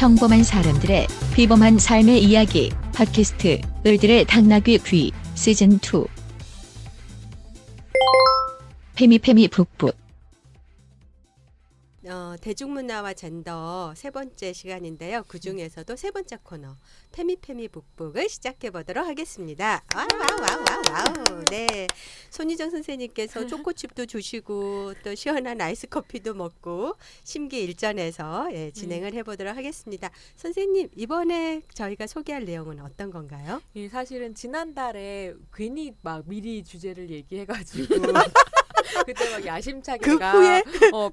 평범한 사람들의 비범한 삶의 이야기 팟캐스트 을들의 당나귀 귀 시즌2 페미페미 북북 대중문화와 젠더 세 번째 시간인데요. 그 중에서도 세 번째 코너 페미페미 북북을 시작해 보도록 하겠습니다. 와우. 네, 손희정 선생님께서 초코칩도 주시고 또 시원한 아이스 커피도 먹고 심기일전해서 진행을 해보도록 하겠습니다. 선생님, 이번에 저희가 소개할 내용은 어떤 건가요? 사실은 지난달에 괜히 막 미리 주제를 얘기해가지고 그때 막 야심차게 후에?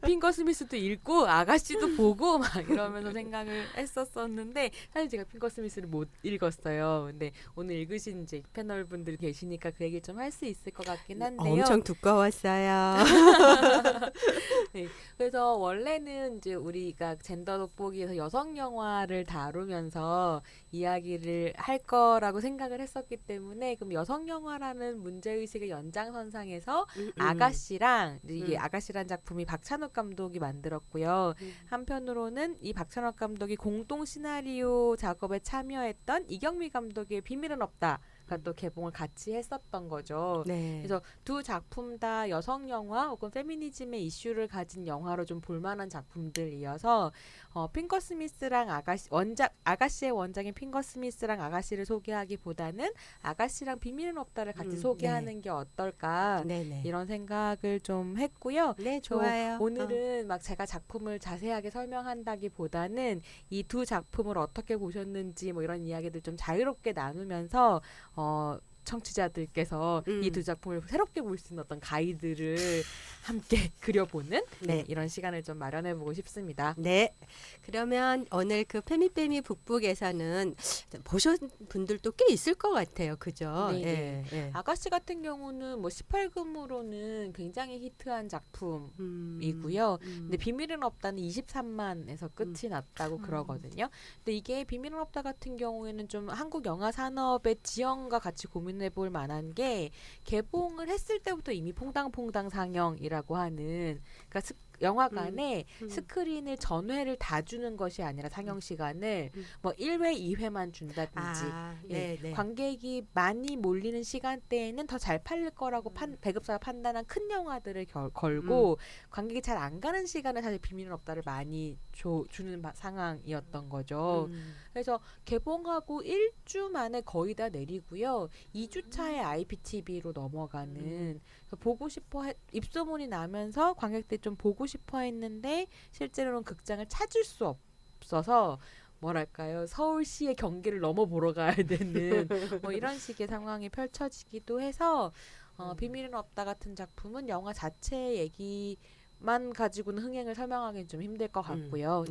핑거 스미스도 읽고 아가씨도 보고 막 이러면서 생각을 했었었는데 사실 제가 핑거 스미스를 못 읽었어요. 근데 오늘 읽으신 이제 패널 분들 계시니까 그 얘기 좀 할 수 있을 것 같긴 한데요. 엄청 두꺼웠어요. 네, 그래서 원래는 이제 우리가 젠더 돋보기에서 여성 영화를 다루면서 이야기를 할 거라고 생각을 했었기 때문에 그럼 여성 영화라는 문제의식의 연장선상에서 아가씨랑 이게 아가씨란 작품이 박찬욱 감독이 만들었고요. 한편으로는 이 박찬욱 감독이 공동 시나리오 작업에 참여했던 이경미 감독의 비밀은 없다. 또 개봉을 같이 했었던 거죠. 네. 그래서 두 작품 다 여성 영화 혹은 페미니즘의 이슈를 가진 영화로 좀 볼만한 작품들이어서 핑거 스미스랑 아가씨의 원작인 핑거 스미스랑 아가씨를 소개하기보다는 아가씨랑 비밀은 없다를 같이 소개하는 게 어떨까 이런 생각을 좀 했고요. 네, 좋아요. 오늘은 막 제가 작품을 자세하게 설명한다기보다는 이 두 작품을 어떻게 보셨는지 뭐 이런 이야기들 좀 자유롭게 나누면서 청취자들께서 이 두 작품을 새롭게 볼 수 있는 어떤 가이드를 함께 그려보는 이런 시간을 좀 마련해보고 싶습니다. 네. 그러면 오늘 그 페미페미 북북에서는 보신 분들도 꽤 있을 것 같아요. 그죠? 네. 아가씨 같은 경우는 뭐 18금으로는 굉장히 히트한 작품이고요. 근데 비밀은 없다는 23만에서 끝이 났다고 그러거든요. 근데 이게 비밀은 없다 같은 경우에는 좀 한국 영화 산업의 지형과 같이 고민해볼 만한 게 개봉을 했을 때부터 이미 퐁당퐁당 상영이라고 하는 그러니까 영화관에 스크린을 전회를 다 주는 것이 아니라 상영 시간을 뭐 1회, 2회만 준다든지 관객이 많이 몰리는 시간대에는 더 잘 팔릴 거라고 배급사가 판단한 큰 영화들을 걸고 관객이 잘 안 가는 시간에 사실 비밀은 없다를 많이 주는 상황이었던 거죠. 그래서 개봉하고 1주 만에 거의 다 내리고요. 2주 차에 IPTV로 넘어가는 보고 싶어 입소문이 나면서 관객들이 좀 보고 싶어 했는데 실제로는 극장을 찾을 수 없어서 뭐랄까요, 서울시의 경계를 넘어 보러 가야 되는 뭐 이런 식의 상황이 펼쳐지기도 해서 비밀은 없다 같은 작품은 영화 자체의 얘기만 가지고는 흥행을 설명하기는 좀 힘들 것 같고요.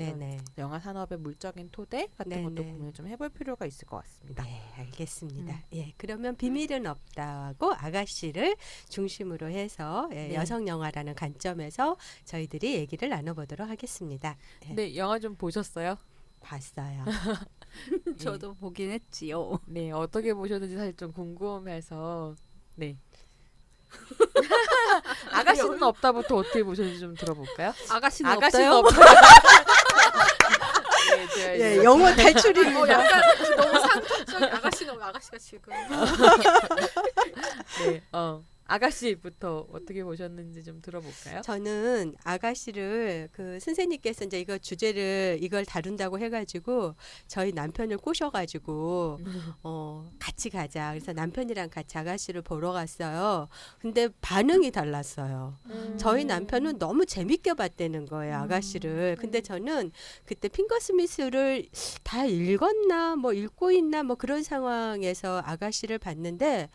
영화 산업의 물적인 토대 같은 것도 고민을 좀 해볼 필요가 있을 것 같습니다. 네, 알겠습니다. 그러면 비밀은 없다고 아가씨를 중심으로 해서 여성 영화라는 관점에서 저희들이 얘기를 나눠보도록 하겠습니다. 네, 영화 좀 보셨어요? 봤어요. 저도 보긴 했지요. 네, 어떻게 보셨는지 사실 좀 궁금해서 아가씨는 없다부터 어떻게 보셨는지 좀 들어볼까요? 아가씨는 없어요? 영어 탈출이 약간 너무 상투적인 아가씨가 지금 아가씨부터 어떻게 보셨는지 좀 들어볼까요? 저는 아가씨를 그 선생님께서 이제 이걸 다룬다고 해가지고 저희 남편을 꼬셔가지고 같이 가자. 그래서 남편이랑 같이 아가씨를 보러 갔어요. 근데 반응이 달랐어요. 저희 남편은 너무 재밌게 봤다는 거예요, 아가씨를. 근데 저는 그때 핑거 스미스를 다 읽었나 뭐 읽고 있나 뭐 그런 상황에서 아가씨를 봤는데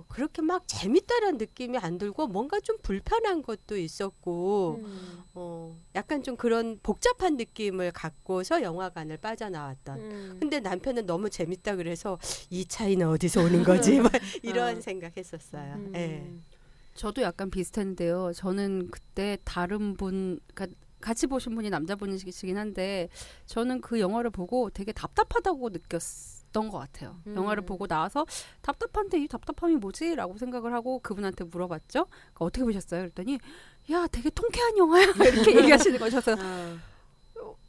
그렇게 막 재밌다라는 느낌이 안 들고 뭔가 좀 불편한 것도 있었고 약간 좀 그런 복잡한 느낌을 갖고서 영화관을 빠져나왔던. 근데 남편은 너무 재밌다 그래서 이 차이는 어디서 오는 거지? 막 이런 생각했었어요. 저도 약간 비슷한데요. 저는 그때 다른 분 같이 보신 분이 남자분이시긴 한데 저는 그 영화를 보고 되게 답답하다고 느꼈던 것 같아요. 영화를 보고 나와서 답답한데 이 답답함이 뭐지? 라고 생각을 하고 그분한테 물어봤죠. 그러니까 어떻게 보셨어요? 그랬더니 야 되게 통쾌한 영화야 이렇게 얘기하시는 거셔서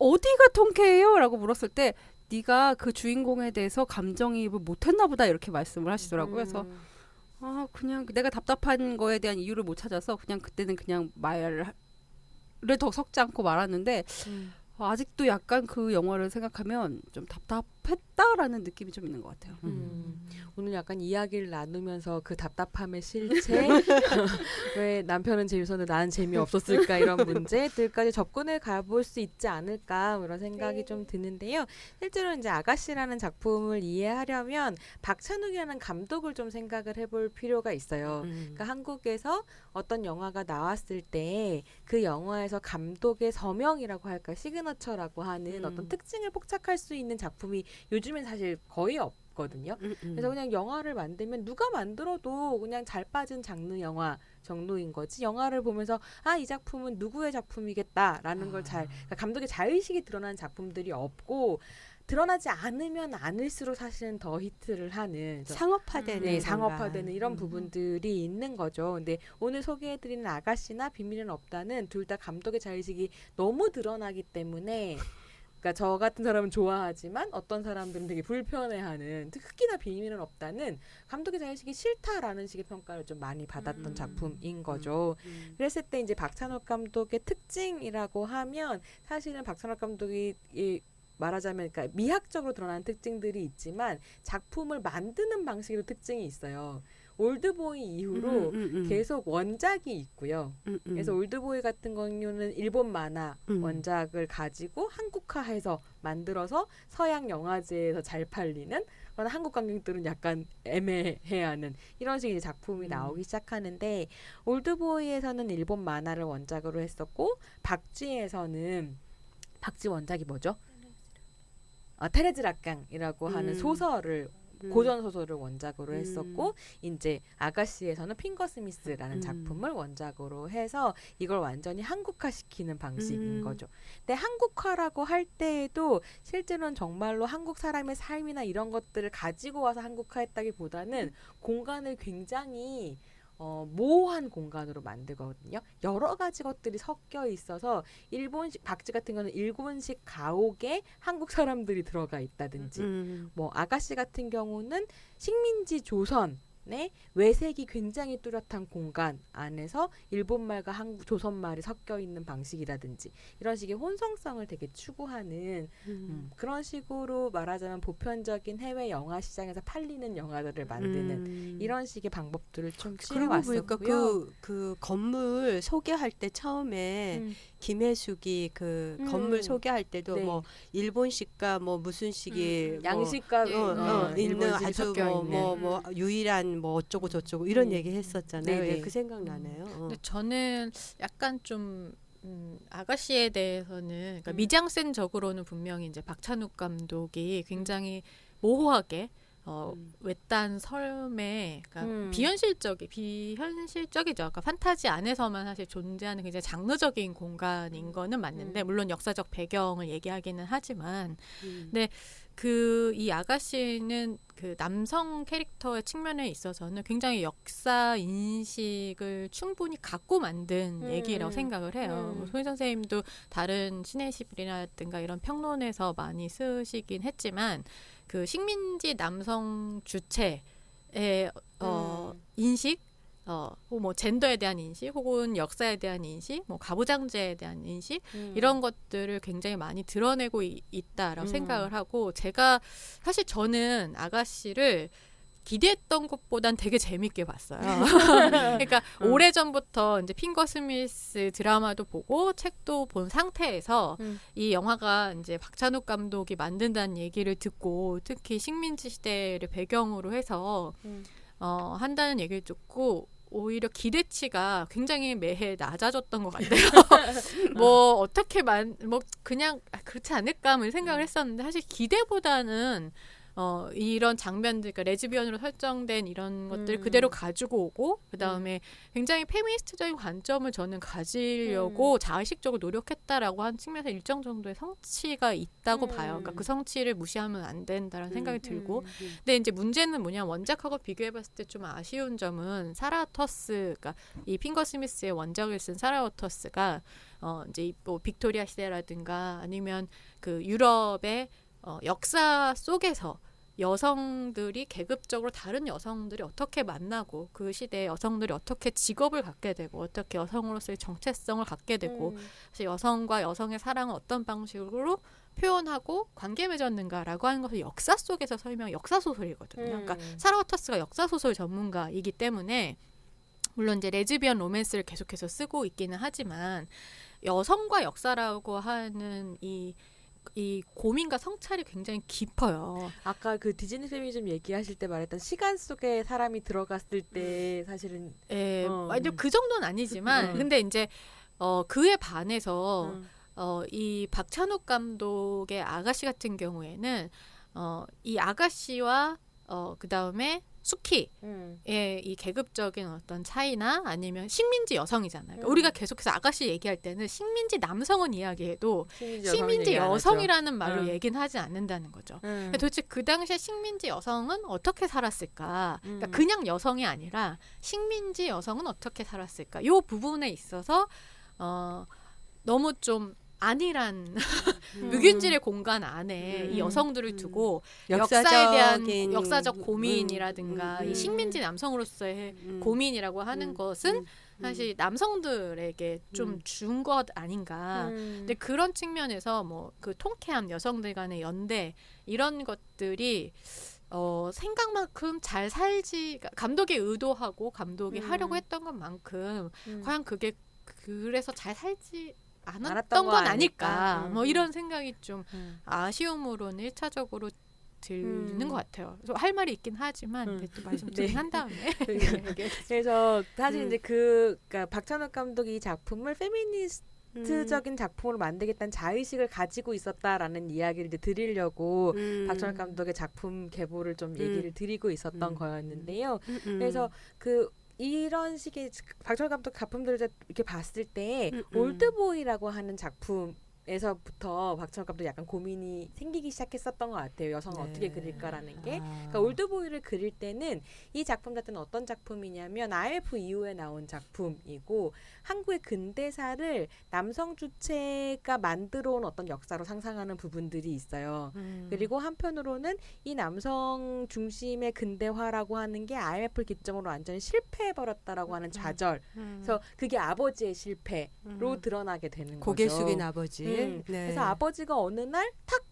어디가 통쾌해요? 라고 물었을 때 네가 그 주인공에 대해서 감정이입을 못했나 보다 이렇게 말씀을 하시더라고요. 그래서 그냥 내가 답답한 거에 대한 이유를 못 찾아서 그냥 그때는 그냥 말을 더 섞지 않고 말았는데 아직도 약간 그 영화를 생각하면 좀 답답했다라는 느낌이 좀 있는 것 같아요. 오늘 약간 이야기를 나누면서 그 답답함의 실체, 왜 남편은 재밌었는데 나는 재미없었을까 이런 문제들까지 접근해 가볼 수 있지 않을까 이런 생각이 좀 드는데요. 실제로 이제 아가씨라는 작품을 이해하려면 박찬욱이라는 감독을 좀 생각을 해볼 필요가 있어요. 그러니까 한국에서 어떤 영화가 나왔을 때 그 영화에서 감독의 서명이라고 할까 시그너처라고 하는 어떤 특징을 포착할 수 있는 작품이 요즘엔 사실 거의 없거든요. 그래서 그냥 영화를 만들면 누가 만들어도 그냥 잘 빠진 장르 영화 정도인 거지. 영화를 보면서 이 작품은 누구의 작품이겠다라는 걸 그러니까 감독의 자의식이 드러난 작품들이 없고 드러나지 않으면 않을수록 사실은 더 히트를 하는 상업화되는 상업화되는 이런 부분들이 있는 거죠. 근데 오늘 소개해드리는 아가씨나 비밀은 없다는 둘 다 감독의 자의식이 너무 드러나기 때문에 그러니까 저 같은 사람은 좋아하지만 어떤 사람들은 되게 불편해하는 특히나 비밀은 없다는 감독의 자의식이 싫다라는 식의 평가를 좀 많이 받았던 작품인 거죠. 그랬을 때 이제 박찬욱 감독의 특징이라고 하면 사실은 박찬욱 감독이 말하자면 그러니까 미학적으로 드러나는 특징들이 있지만 작품을 만드는 방식에도 특징이 있어요. 올드보이 이후로 계속 원작이 있고요. 그래서 올드보이 같은 경우는 일본 만화 원작을 가지고 한국화해서 만들어서 서양 영화제에서 잘 팔리는 그러나 한국 관객들은 약간 애매해하는 이런 식의 작품이 나오기 시작하는데 올드보이에서는 일본 만화를 원작으로 했었고 박쥐에서는 박쥐 원작이 뭐죠? 테레즈 락강이라고 하는 소설을 고전 소설을 원작으로 했었고 이제 아가씨에서는 핑거 스미스라는 작품을 원작으로 해서 이걸 완전히 한국화시키는 방식인 거죠. 근데 한국화라고 할 때에도 실제로는 정말로 한국 사람의 삶이나 이런 것들을 가지고 와서 한국화했다기보다는 공간을 굉장히 모호한 공간으로 만들거든요. 여러 가지 것들이 섞여 있어서 일본식 박쥐 같은 거는 일본식 가옥에 한국 사람들이 들어가 있다든지 뭐 아가씨 같은 경우는 식민지 조선의 외색이 굉장히 뚜렷한 공간 안에서 일본말과 조선말이 섞여 있는 방식이라든지 이런 식의 혼성성을 되게 추구하는 그런 식으로 말하자면 보편적인 해외 영화 시장에서 팔리는 영화들을 만드는 이런 식의 방법들을 좀 취해왔었고요. 그러고 그 건물 소개할 때 처음에 김혜숙이 그 건물 소개할 때도 뭐 일본식과 뭐 무슨 식이 양식과 있는 일본식이 아주 섞여 있는 뭐 유일한 뭐 어쩌고 저쩌고 이런 얘기 했었잖아요. 네네. 그 생각나네요. 근데 저는 약간 좀 아가씨에 대해서는 그러니까 미장센적으로는 분명히 이제 박찬욱 감독이 굉장히 모호하게 외딴 섬에 그러니까 비현실적이죠. 그러니까 판타지 안에서만 사실 존재하는 굉장히 장르적인 공간인 거는 맞는데 물론 역사적 배경을 얘기하기는 하지만 근데 이 아가씨는 그 남성 캐릭터의 측면에 있어서는 굉장히 역사 인식을 충분히 갖고 만든 얘기라고 생각을 해요. 소희 선생님도 다른 신의 10일이라든가 이런 평론에서 많이 쓰시긴 했지만 그 식민지 남성 주체의 인식, 뭐 젠더에 대한 인식, 혹은 역사에 대한 인식, 뭐 가부장제에 대한 인식 이런 것들을 굉장히 많이 드러내고 있다라고 생각을 하고 제가 사실 저는 아가씨를 기대했던 것보단 되게 재밌게 봤어요. 그러니까 오래전부터 이제 핑거 스미스 드라마도 보고 책도 본 상태에서 이 영화가 이제 박찬욱 감독이 만든다는 얘기를 듣고 특히 식민지 시대를 배경으로 해서 한다는 얘기를 듣고 오히려 기대치가 굉장히 매해 낮아졌던 것 같아요. 뭐 어떻게 뭐 그냥 그렇지 않을까 뭐 생각을 했었는데 사실 기대보다는 이런 장면들, 그러니까 레즈비언으로 설정된 이런 것들 그대로 가지고 오고 그다음에 굉장히 페미니스트적인 관점을 저는 가지려고 자의식적으로 노력했다라고 한 측면에서 일정 정도의 성취가 있다고 봐요. 그러니까 그 성취를 무시하면 안 된다라는 생각이 들고 근데 이제 문제는 뭐냐, 원작하고 비교해봤을 때 좀 아쉬운 점은 사라 워터스, 그러니까 이 핑거 스미스의 원작을 쓴 사라 워터스가 이제 뭐 빅토리아 시대라든가 아니면 그 유럽의 역사 속에서 여성들이 계급적으로 다른 여성들이 어떻게 만나고 그 시대의 여성들이 어떻게 직업을 갖게 되고 어떻게 여성으로서의 정체성을 갖게 되고 그래서 여성과 여성의 사랑을 어떤 방식으로 표현하고 관계 맺었는가라고 하는 것을 역사 속에서 설명, 역사 소설이거든요. 그러니까 사라 워터스가 역사 소설 전문가이기 때문에 물론 이제 레즈비언 로맨스를 계속해서 쓰고 있기는 하지만 여성과 역사라고 하는 이 고민과 성찰이 굉장히 깊어요. 아까 그 디즈니 페미니즘 얘기하실 때 말했던 시간 속에 사람이 들어갔을 때 사실은 완전 그 정도는 아니지만 근데 이제 그에 반해서 이 박찬욱 감독의 아가씨 같은 경우에는 이 아가씨와 그 다음에 수키의 이 계급적인 어떤 차이나 아니면 식민지 여성이잖아요. 그러니까 우리가 계속해서 아가씨 얘기할 때는 식민지 남성은 이야기해도 식민지 여성이라는 말로 얘기는 하지 않는다는 거죠. 그러니까 도대체 그 당시에 식민지 여성은 어떻게 살았을까? 그러니까 그냥 여성이 아니라 식민지 여성은 어떻게 살았을까? 이 부분에 있어서 너무 좀 안일한 묵윤질의 공간 안에 이 여성들을 두고 역사에 대한 역사적 고민이라든가 이 식민지 남성으로서의 고민이라고 하는 것은 사실 남성들에게 좀 준 것 아닌가. 근데 그런 측면에서 뭐 그 통쾌한 여성들 간의 연대 이런 것들이 생각만큼 잘 살지, 감독이 의도하고 감독이 하려고 했던 것만큼 과연 그게 그래서 잘 살지 않았던 건 아닐까. 뭐 이런 생각이 좀 아쉬움으로는 1차적으로 들리는 것 같아요. 그래서 할 말이 있긴 하지만 또 말씀 좀 한 다음에. 그래서 사실 이제 그러니까 박찬욱 감독이 이 작품을 페미니스트적인 작품으로 만들겠다는 자의식을 가지고 있었다라는 이야기를 이제 드리려고 박찬욱 감독의 작품 계보를 좀 얘기를 드리고 있었던 거였는데요. 그래서 이런 식의 박찬욱 감독 작품들을 이렇게 봤을 때 올드보이라고 하는 작품에서부터 박찬욱 감독 약간 고민이 생기기 시작했었던 것 같아요. 여성을 어떻게 그릴까라는 게. 그러니까 올드보이를 그릴 때는 이 작품 자체는 어떤 작품이냐면 IMF 이후에 나온 작품이고 한국의 근대사를 남성 주체가 만들어온 어떤 역사로 상상하는 부분들이 있어요. 그리고 한편으로는 이 남성 중심의 근대화라고 하는 게 IMF를 기점으로 완전히 실패해버렸다라고 하는 좌절. 그래서 그게 아버지의 실패로 드러나게 되는 고개 거죠. 숙인 아버지. 네. 그래서 아버지가 어느 날 탁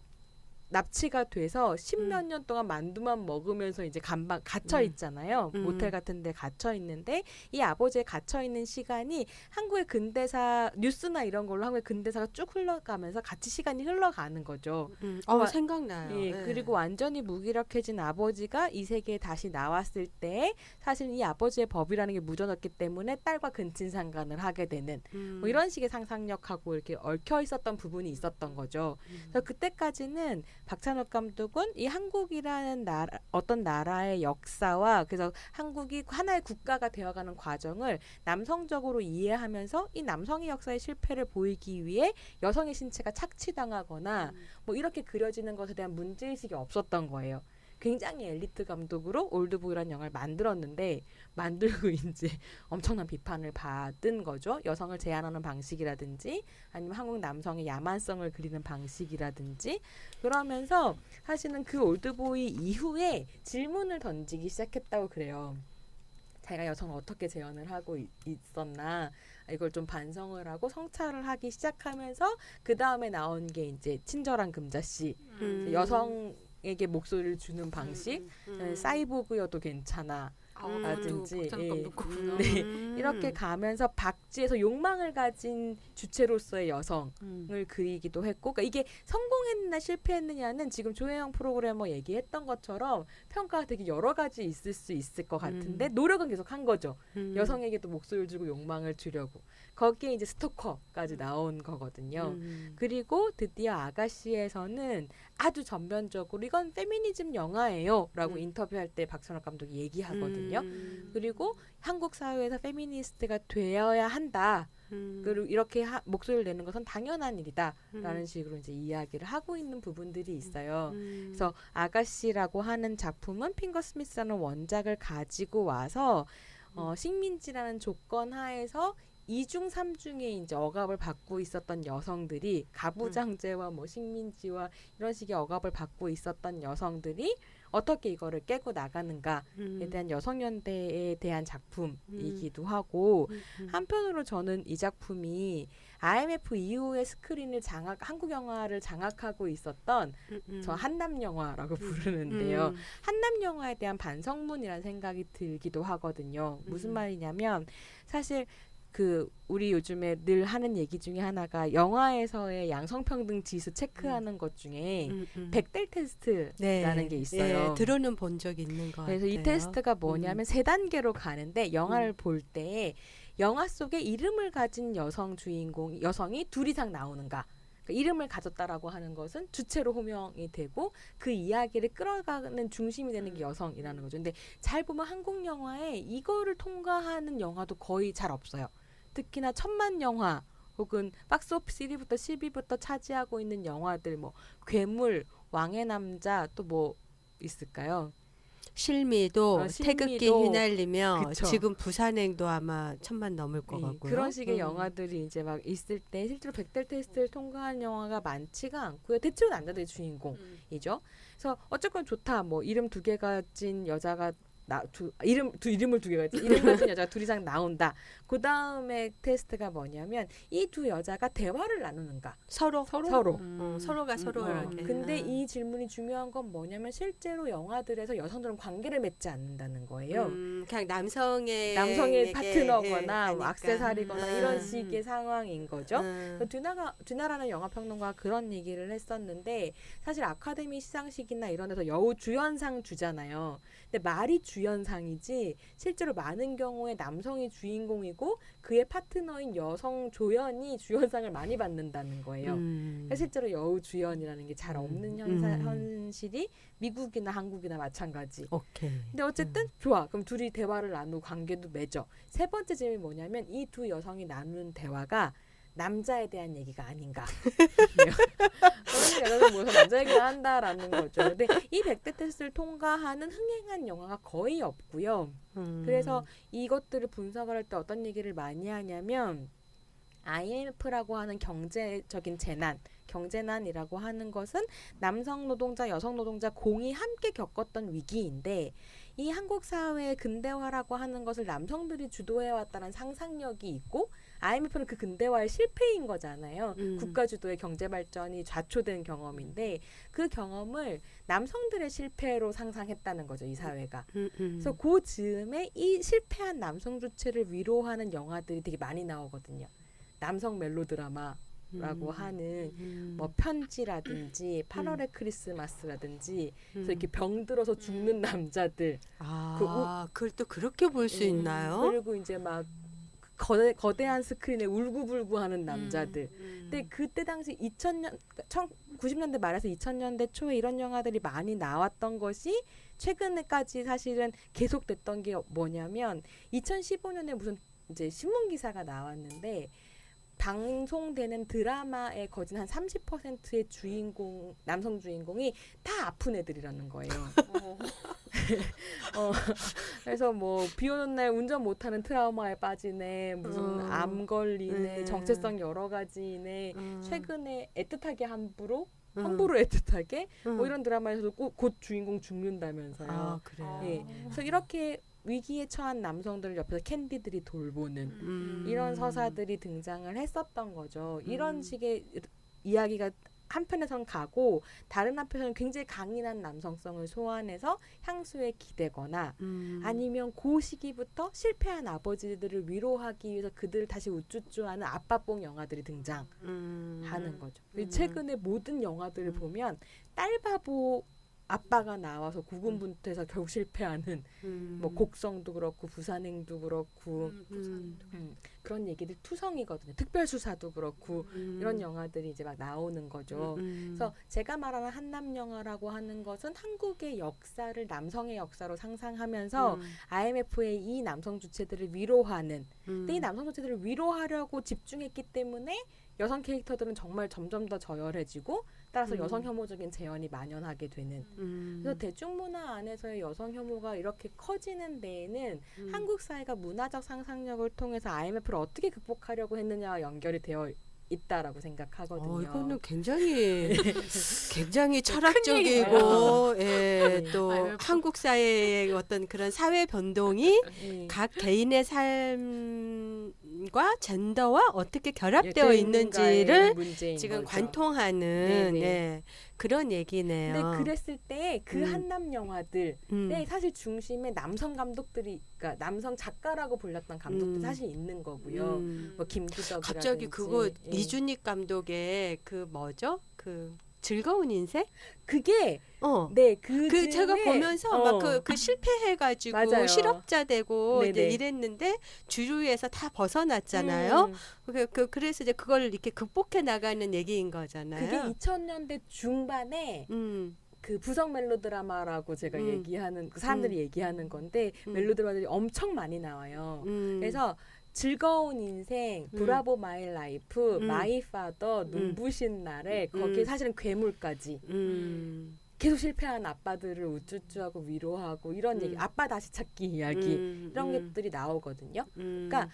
납치가 돼서 10몇 년 동안 만두만 먹으면서 이제 갇혀 있잖아요. 모텔 같은 데 갇혀 있는데 이 아버지의 갇혀 있는 시간이 한국의 근대사 뉴스나 이런 걸로 한국의 근대사가 쭉 흘러가면서 같이 시간이 흘러가는 거죠. 생각나요. 예, 그리고 완전히 무기력해진 아버지가 이 세계에 다시 나왔을 때 사실 이 아버지의 법이라는 게 묻어졌기 때문에 딸과 근친상간을 하게 되는 뭐 이런 식의 상상력하고 이렇게 얽혀 있었던 부분이 있었던 거죠. 그래서 그때까지는 박찬욱 감독은 이 한국이라는 어떤 나라의 역사와 그래서 한국이 하나의 국가가 되어가는 과정을 남성적으로 이해하면서 이 남성의 역사의 실패를 보이기 위해 여성의 신체가 착취당하거나 뭐 이렇게 그려지는 것에 대한 문제의식이 없었던 거예요. 굉장히 엘리트 감독으로 올드보이라는 영화를 만들었는데 만들고 이제 엄청난 비판을 받은 거죠. 여성을 제한하는 방식이라든지 아니면 한국 남성의 야만성을 그리는 방식이라든지 그러면서 사실은 그 올드보이 이후에 질문을 던지기 시작했다고 그래요. 자기가 여성을 어떻게 재현을 하고 있었나 이걸 좀 반성을 하고 성찰을 하기 시작하면서 그 다음에 나온 게 이제 친절한 금자씨 여성에게 목소리를 주는 방식 사이보그여도 괜찮아 라든지, 박찬욱 감독 네. 이렇게 가면서 박쥐에서 욕망을 가진 주체로서의 여성을 그리기도 했고, 그러니까 이게 성공했느냐 실패했느냐는 지금 조혜영 프로그래머 얘기했던 것처럼 평가가 되게 여러 가지 있을 수 있을 것 같은데 노력은 계속 한 거죠. 여성에게도 목소리를 주고 욕망을 주려고. 거기에 이제 스토커까지 나온 거거든요. 그리고 드디어 아가씨에서는 아주 전면적으로 이건 페미니즘 영화예요 라고 인터뷰할 때 박찬욱 감독이 얘기하거든요. 그리고 한국 사회에서 페미니스트가 되어야 한다. 그리고 이렇게 목소리를 내는 것은 당연한 일이다 라는 식으로 이제 이야기를 하고 있는 부분들이 있어요. 그래서 아가씨라고 하는 작품은 핑거 스미스라는 원작을 가지고 와서 식민지라는 조건 하에서 2중 3중에 이제 억압을 받고 있었던 여성들이 가부장제와 뭐 식민지와 이런 식의 억압을 받고 있었던 여성들이 어떻게 이거를 깨고 나가는가에 대한 여성연대에 대한 작품이기도 하고 한편으로 저는 이 작품이 IMF 이후의 스크린을 한국 영화를 장악하고 있었던 저 한남 영화라고 부르는데요. 한남 영화에 대한 반성문이라는 생각이 들기도 하거든요. 무슨 말이냐면 사실 우리 요즘에 늘 하는 얘기 중에 하나가 영화에서의 양성평등 지수 체크하는 것 중에 백델 테스트라는 게 있어요. 네, 들어는 본 적 있는 것 그래서 같아요. 이 테스트가 뭐냐면 세 단계로 가는데 영화를 볼 때 영화 속에 이름을 가진 여성이 둘 이상 나오는가. 그러니까 이름을 가졌다라고 하는 것은 주체로 호명이 되고 그 이야기를 끌어가는 중심이 되는 게 여성이라는 거죠. 근데 잘 보면 한국 영화에 이거를 통과하는 영화도 거의 잘 없어요. 특히나 천만 영화 혹은 박스오피스 1위부터 10위부터 차지하고 있는 영화들 뭐 괴물, 왕의 남자 또 뭐 있을까요? 실미도 태극기 휘날리며 그쵸. 지금 부산행도 아마 1000만 넘을 것 같고요. 그런 식의 영화들이 이제 막 있을 때 실제로 백델 테스트를 통과한 영화가 많지가 않고요. 대체로 남자들이 주인공이죠. 그래서 어쨌건 좋다. 뭐 이름 2개 가진 여자가 이름을 2개 가진 이름 가진 여자가 둘 이상 나온다. 그 다음에 테스트가 뭐냐면 이 두 여자가 대화를 나누는가. 서로. 서로가 서로에게. 근데 이 질문이 중요한 건 뭐냐면 실제로 영화들에서 여성들은 관계를 맺지 않는다는 거예요. 그냥 남성의 파트너거나 뭐 액세서리거나 이런 식의 상황인 거죠. 듀나라는 영화평론가가 그런 얘기를 했었는데 사실 아카데미 시상식이나 이런 데서 여우 주연상 주잖아요. 근데 말이 주연상이지 실제로 많은 경우에 남성이 주인공이고 그의 파트너인 여성 조연이 주연상을 많이 받는다는 거예요. 그러니까 실제로 여우 주연이라는 게 잘 없는 현실이 미국이나 한국이나 마찬가지. 오케이. 근데 어쨌든 좋아. 그럼 둘이 대화를 나누고 관계도 맺어. 세 번째 점이 뭐냐면 이 두 여성이 나누는 대화가 남자에 대한 얘기가 아닌가. 그런 여자들 모여서 남자 얘기를 한다라는 거죠. 근데 이 백대 테스트를 통과하는 흥행한 영화가 거의 없고요. 그래서 이것들을 분석을 할 때 어떤 얘기를 많이 하냐면 IMF라고 하는 경제적인 경제난이라고 하는 것은 남성 노동자, 여성 노동자 공이 함께 겪었던 위기인데 이 한국 사회의 근대화라고 하는 것을 남성들이 주도해왔다는 상상력이 있고 IMF는 그 근대화의 실패인 거잖아요. 국가 주도의 경제 발전이 좌초된 경험인데 그 경험을 남성들의 실패로 상상했다는 거죠. 이 사회가. 그래서 그 즈음에 이 실패한 남성 주체를 위로하는 영화들이 되게 많이 나오거든요. 남성 멜로드라마라고 하는 뭐 편지라든지 8월의 크리스마스라든지 그래서 이렇게 병들어서 죽는 남자들. 그걸 또 그렇게 볼 수 있나요? 그리고 이제 막 거대한 스크린에 울고불고하는 남자들. 근데 그때 당시 90년대 말에서 2000년대 초에 이런 영화들이 많이 나왔던 것이 최근에까지 사실은 계속됐던 게 뭐냐면 2015년에 무슨 이제 신문 기사가 나왔는데 방송되는 드라마에 거진 한 30%의 남성 주인공이 다 아픈 애들이라는 거예요. 그래서 뭐 비 오는 날 운전 못하는 트라우마에 빠지네, 무슨 암 걸리네, 정체성 여러 가지네, 최근에 애틋하게 함부로 애틋하게 뭐 이런 드라마에서도 곧 주인공 죽는다면서요. 그래요. 예. 그래서 이렇게 위기에 처한 남성들을 옆에서 캔디들이 돌보는 이런 서사들이 등장을 했었던 거죠. 이런 식의 이야기가 한편에서는 가고 다른 한편에서는 굉장히 강인한 남성성을 소환해서 향수에 기대거나 아니면 그 시기부터 실패한 아버지들을 위로하기 위해서 그들을 다시 우쭈쭈하는 아빠뽕 영화들이 등장하는 거죠. 최근에 모든 영화들을 보면 딸바보 아빠가 나와서 고군분투해서 결국 실패하는 뭐 곡성도 그렇고 부산행도 그렇고 그런 얘기들 투성이거든요. 특별수사도 그렇고 이런 영화들이 이제 막 나오는 거죠. 그래서 제가 말하는 한남 영화라고 하는 것은 한국의 역사를 남성의 역사로 상상하면서 IMF의 이 남성 주체들을 위로하는 근데 이 남성 주체들을 위로하려고 집중했기 때문에 여성 캐릭터들은 정말 점점 더 저열해지고 따라서 여성 혐오적인 재현이 만연하게 되는 그래서 대중문화 안에서의 여성 혐오가 이렇게 커지는 데에는 한국 사회가 문화적 상상력을 통해서 IMF를 어떻게 극복하려고 했느냐와 연결이 되어 있다라고 생각하거든요. 이거는 굉장히 철학적이고 예, 또 한국 사회의 어떤 그런 사회 변동이 각 개인의 삶과 젠더와 어떻게 결합되어 있는지를 지금 거죠. 관통하는 예, 그런 얘기네요. 근데 그랬을 때 그 한남 영화들 사실 중심에 남성 감독들이 그러니까 남성 작가라고 불렸던 감독들이 사실 있는 거고요. 뭐 김기덕이라든지 갑자기 그거 이준익 감독의 그 뭐죠? 그 즐거운 인생? 그게 그 제가 보면서 막 그 실패해가지고 맞아요. 실업자 되고 네네. 이제 이랬는데 주류에서 다 벗어났잖아요. 그래서 이제 그걸 이렇게 극복해 나가는 얘기인 거잖아요. 그게 2000년대 중반에 그 부성 멜로드라마라고 제가 얘기하는 그 사람들이 얘기하는 건데 멜로드라마들이 엄청 많이 나와요. 그래서 즐거운 인생, 브라보 마이 라이프, 마이 파더, 눈부신 날에 거기에 사실은 괴물까지 계속 실패한 아빠들을 우쭈쭈하고 위로하고 이런 얘기, 아빠 다시 찾기 이야기 이런 것들이 나오거든요. 그러니까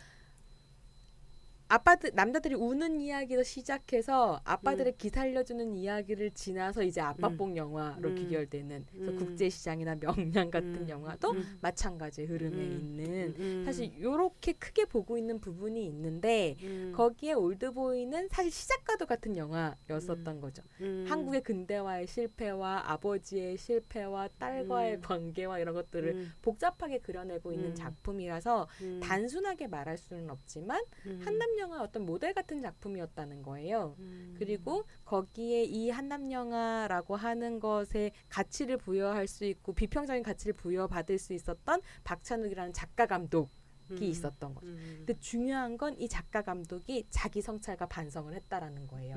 남자들이 우는 이야기로 시작해서 아빠들의 기살려주는 이야기를 지나서 이제 아빠뽕 영화로 귀결되는 그래서 국제시장이나 명량 같은 영화도 마찬가지의 흐름에 있는 사실 이렇게 크게 보고 있는 부분이 있는데 거기에 올드보이는 사실 시작과도 같은 영화였었던 거죠. 한국의 근대화의 실패와 아버지의 실패와 딸과의 관계와 이런 것들을 복잡하게 그려내고 있는 작품이라서 단순하게 말할 수는 없지만 한남 영화 어떤 모델 같은 작품이었다는 거예요. 그리고 거기에 이 한남 영화라고 하는 것에 가치를 부여할 수 있고 비평적인 가치를 부여받을 수 있었던 박찬욱이라는 작가 감독이 있었던 거죠. 근데 중요한 건 이 작가 감독이 자기 성찰과 반성을 했다라는 거예요.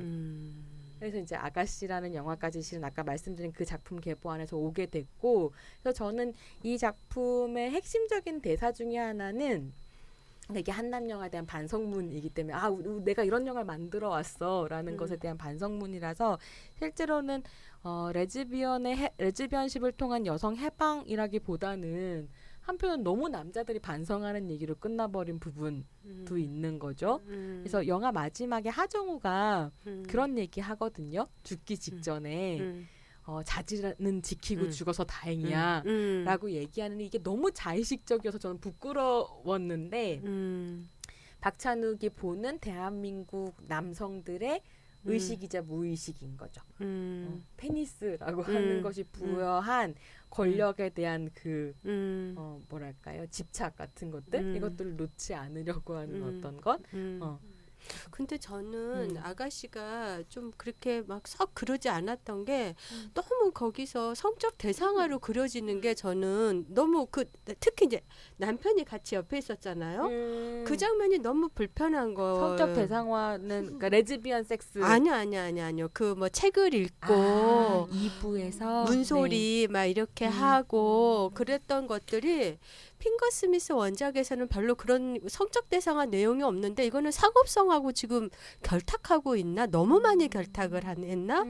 그래서 이제 아가씨라는 영화까지 실은 아까 말씀드린 그 작품 계보 안에서 오게 됐고 그래서 저는 이 작품의 핵심적인 대사 중에 하나는 이게 한남 영화에 대한 반성문이기 때문에 내가 이런 영화를 만들어 왔어라는 것에 대한 반성문이라서 실제로는 레즈비언십을 통한 여성 해방이라기보다는 한편은 너무 남자들이 반성하는 얘기로 끝나버린 부분도 있는 거죠. 그래서 영화 마지막에 하정우가 그런 얘기 하거든요. 죽기 직전에 자질은 지키고 죽어서 다행이야 라고 얘기하는 이게 너무 자의식적이어서 저는 부끄러웠는데 박찬욱이 보는 대한민국 남성들의 의식이자 무의식인 거죠. 페니스라고 하는 것이 부여한 권력에 대한 그 뭐랄까요 집착 같은 것들 이것들을 놓지 않으려고 하는 어떤 것 근데 저는 아가씨가 좀 그렇게 막 썩 그러지 않았던 게 너무 거기서 성적 대상화로 그려지는 게 저는 너무 특히 이제 남편이 같이 옆에 있었잖아요. 그 장면이 너무 불편한 거. 성적 대상화는 그러니까 레즈비언 섹스 아니요. 그 뭐 책을 읽고 2부에서 문소리 막 이렇게 하고 그랬던 것들이 핑거 스미스 원작에서는 별로 그런 성적 대상화 내용이 없는데 이거는 상업성하고 지금 결탁하고 있나? 너무 많이 결탁을 했나?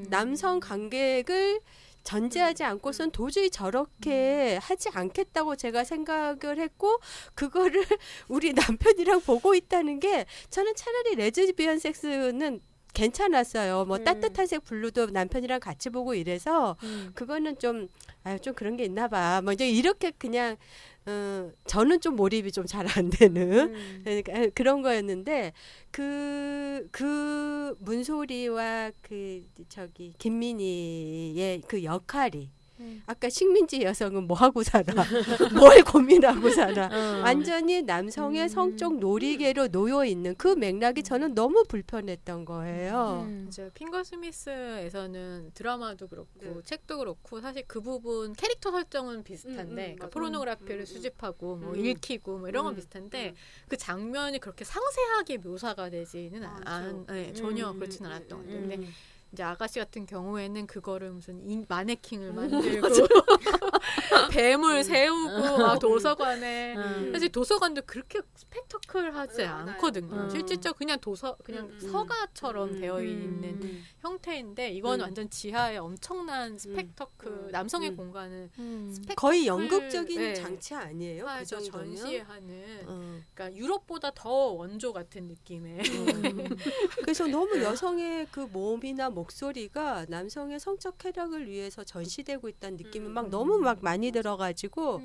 남성 관객을 전제하지 않고선 도저히 저렇게 하지 않겠다고 제가 생각을 했고 그거를 우리 남편이랑 보고 있다는 게 저는 차라리 레즈비언 섹스는 괜찮았어요. 뭐 따뜻한 색 블루도 남편이랑 같이 보고 이래서 그거는 좀 그런 게 있나 봐. 뭐 이제 이렇게 그냥 저는 좀 몰입이 좀 잘 안 되는 음. 그러니까 그런 거였는데 그 문소리와 저기 김민희의 그 역할이 아까 식민지 여성은 뭐 하고 살아? 뭘 고민하고 살아? 완전히 남성의 성적 놀이개로 놓여 있는 그 맥락이 저는 너무 불편했던 거예요. 이제 핑거 스미스에서는 드라마도 그렇고 네. 책도 그렇고 사실 그 부분 캐릭터 설정은 비슷한데 그러니까 맞아요. 포르노그래피를 수집하고 뭐 음. 읽히고 뭐 이런 건 비슷한데 그 장면이 그렇게 상세하게 묘사가 되지는 전혀 그렇지는 않았던 것 같아요. 근데 이제 아가씨 같은 경우에는 그거를 무슨 마네킹을 만들고 뱀을 세우고 막 도서관에 사실 도서관도 그렇게 스펙터클하지 않거든요. 실질적 그냥 그냥 서가처럼 되어 있는 형태인데 이건 완전 지하에 엄청난 스펙터클 남성의 공간을 스펙터클 거의 연극적인 네. 장치 아니에요? 그 하죠. 정도면? 전시하는 그러니까 유럽보다 더 원조 같은 느낌의 그래서 너무 여성의 그 몸이나 목소리가 남성의 성적 쾌락을 위해서 전시되고 있다는 느낌이 막 너무 막 많이 들어가지고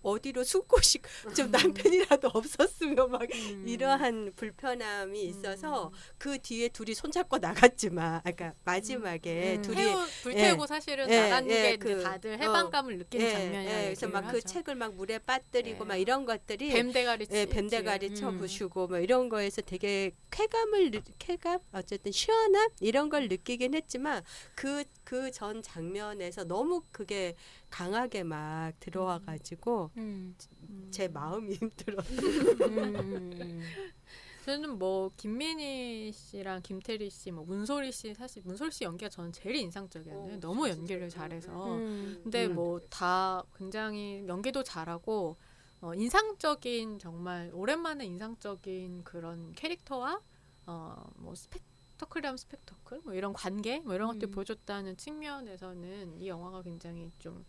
어디로 숨고시 좀 남편이라도 없었으면 막 이러한 불편함이 있어서 그 뒤에 둘이 손잡고 나갔지만 아까 마지막에 둘이 불태우고 사실은 나가는 게 이제 다들 해방감을 느끼는 장면이에요. 그래서 막 그 책을 막 물에 빠뜨리고 막 이런 것들이 뱀대가리 뱀대가리 쳐부수고 뭐 이런 거에서 되게 쾌감 어쨌든 시원함 이런 걸 느끼긴 했지만 그 전 장면에서 너무 그게 강하게 막 들어와가지고 제 마음이 힘들었어요. 저는 뭐 김민희 씨랑 김태리 씨, 뭐 문소리 씨 사실 문소리 씨 연기가 저는 제일 인상적이었는데 너무 연기를 잘해서 근데 뭐 다 굉장히 연기도 잘하고 인상적인 정말 오랜만에 인상적인 그런 캐릭터와 뭐 스펙터클이라면 스펙터클 뭐 이런 관계 뭐 이런 것들 보여줬다는 측면에서는 이 영화가 굉장히 좀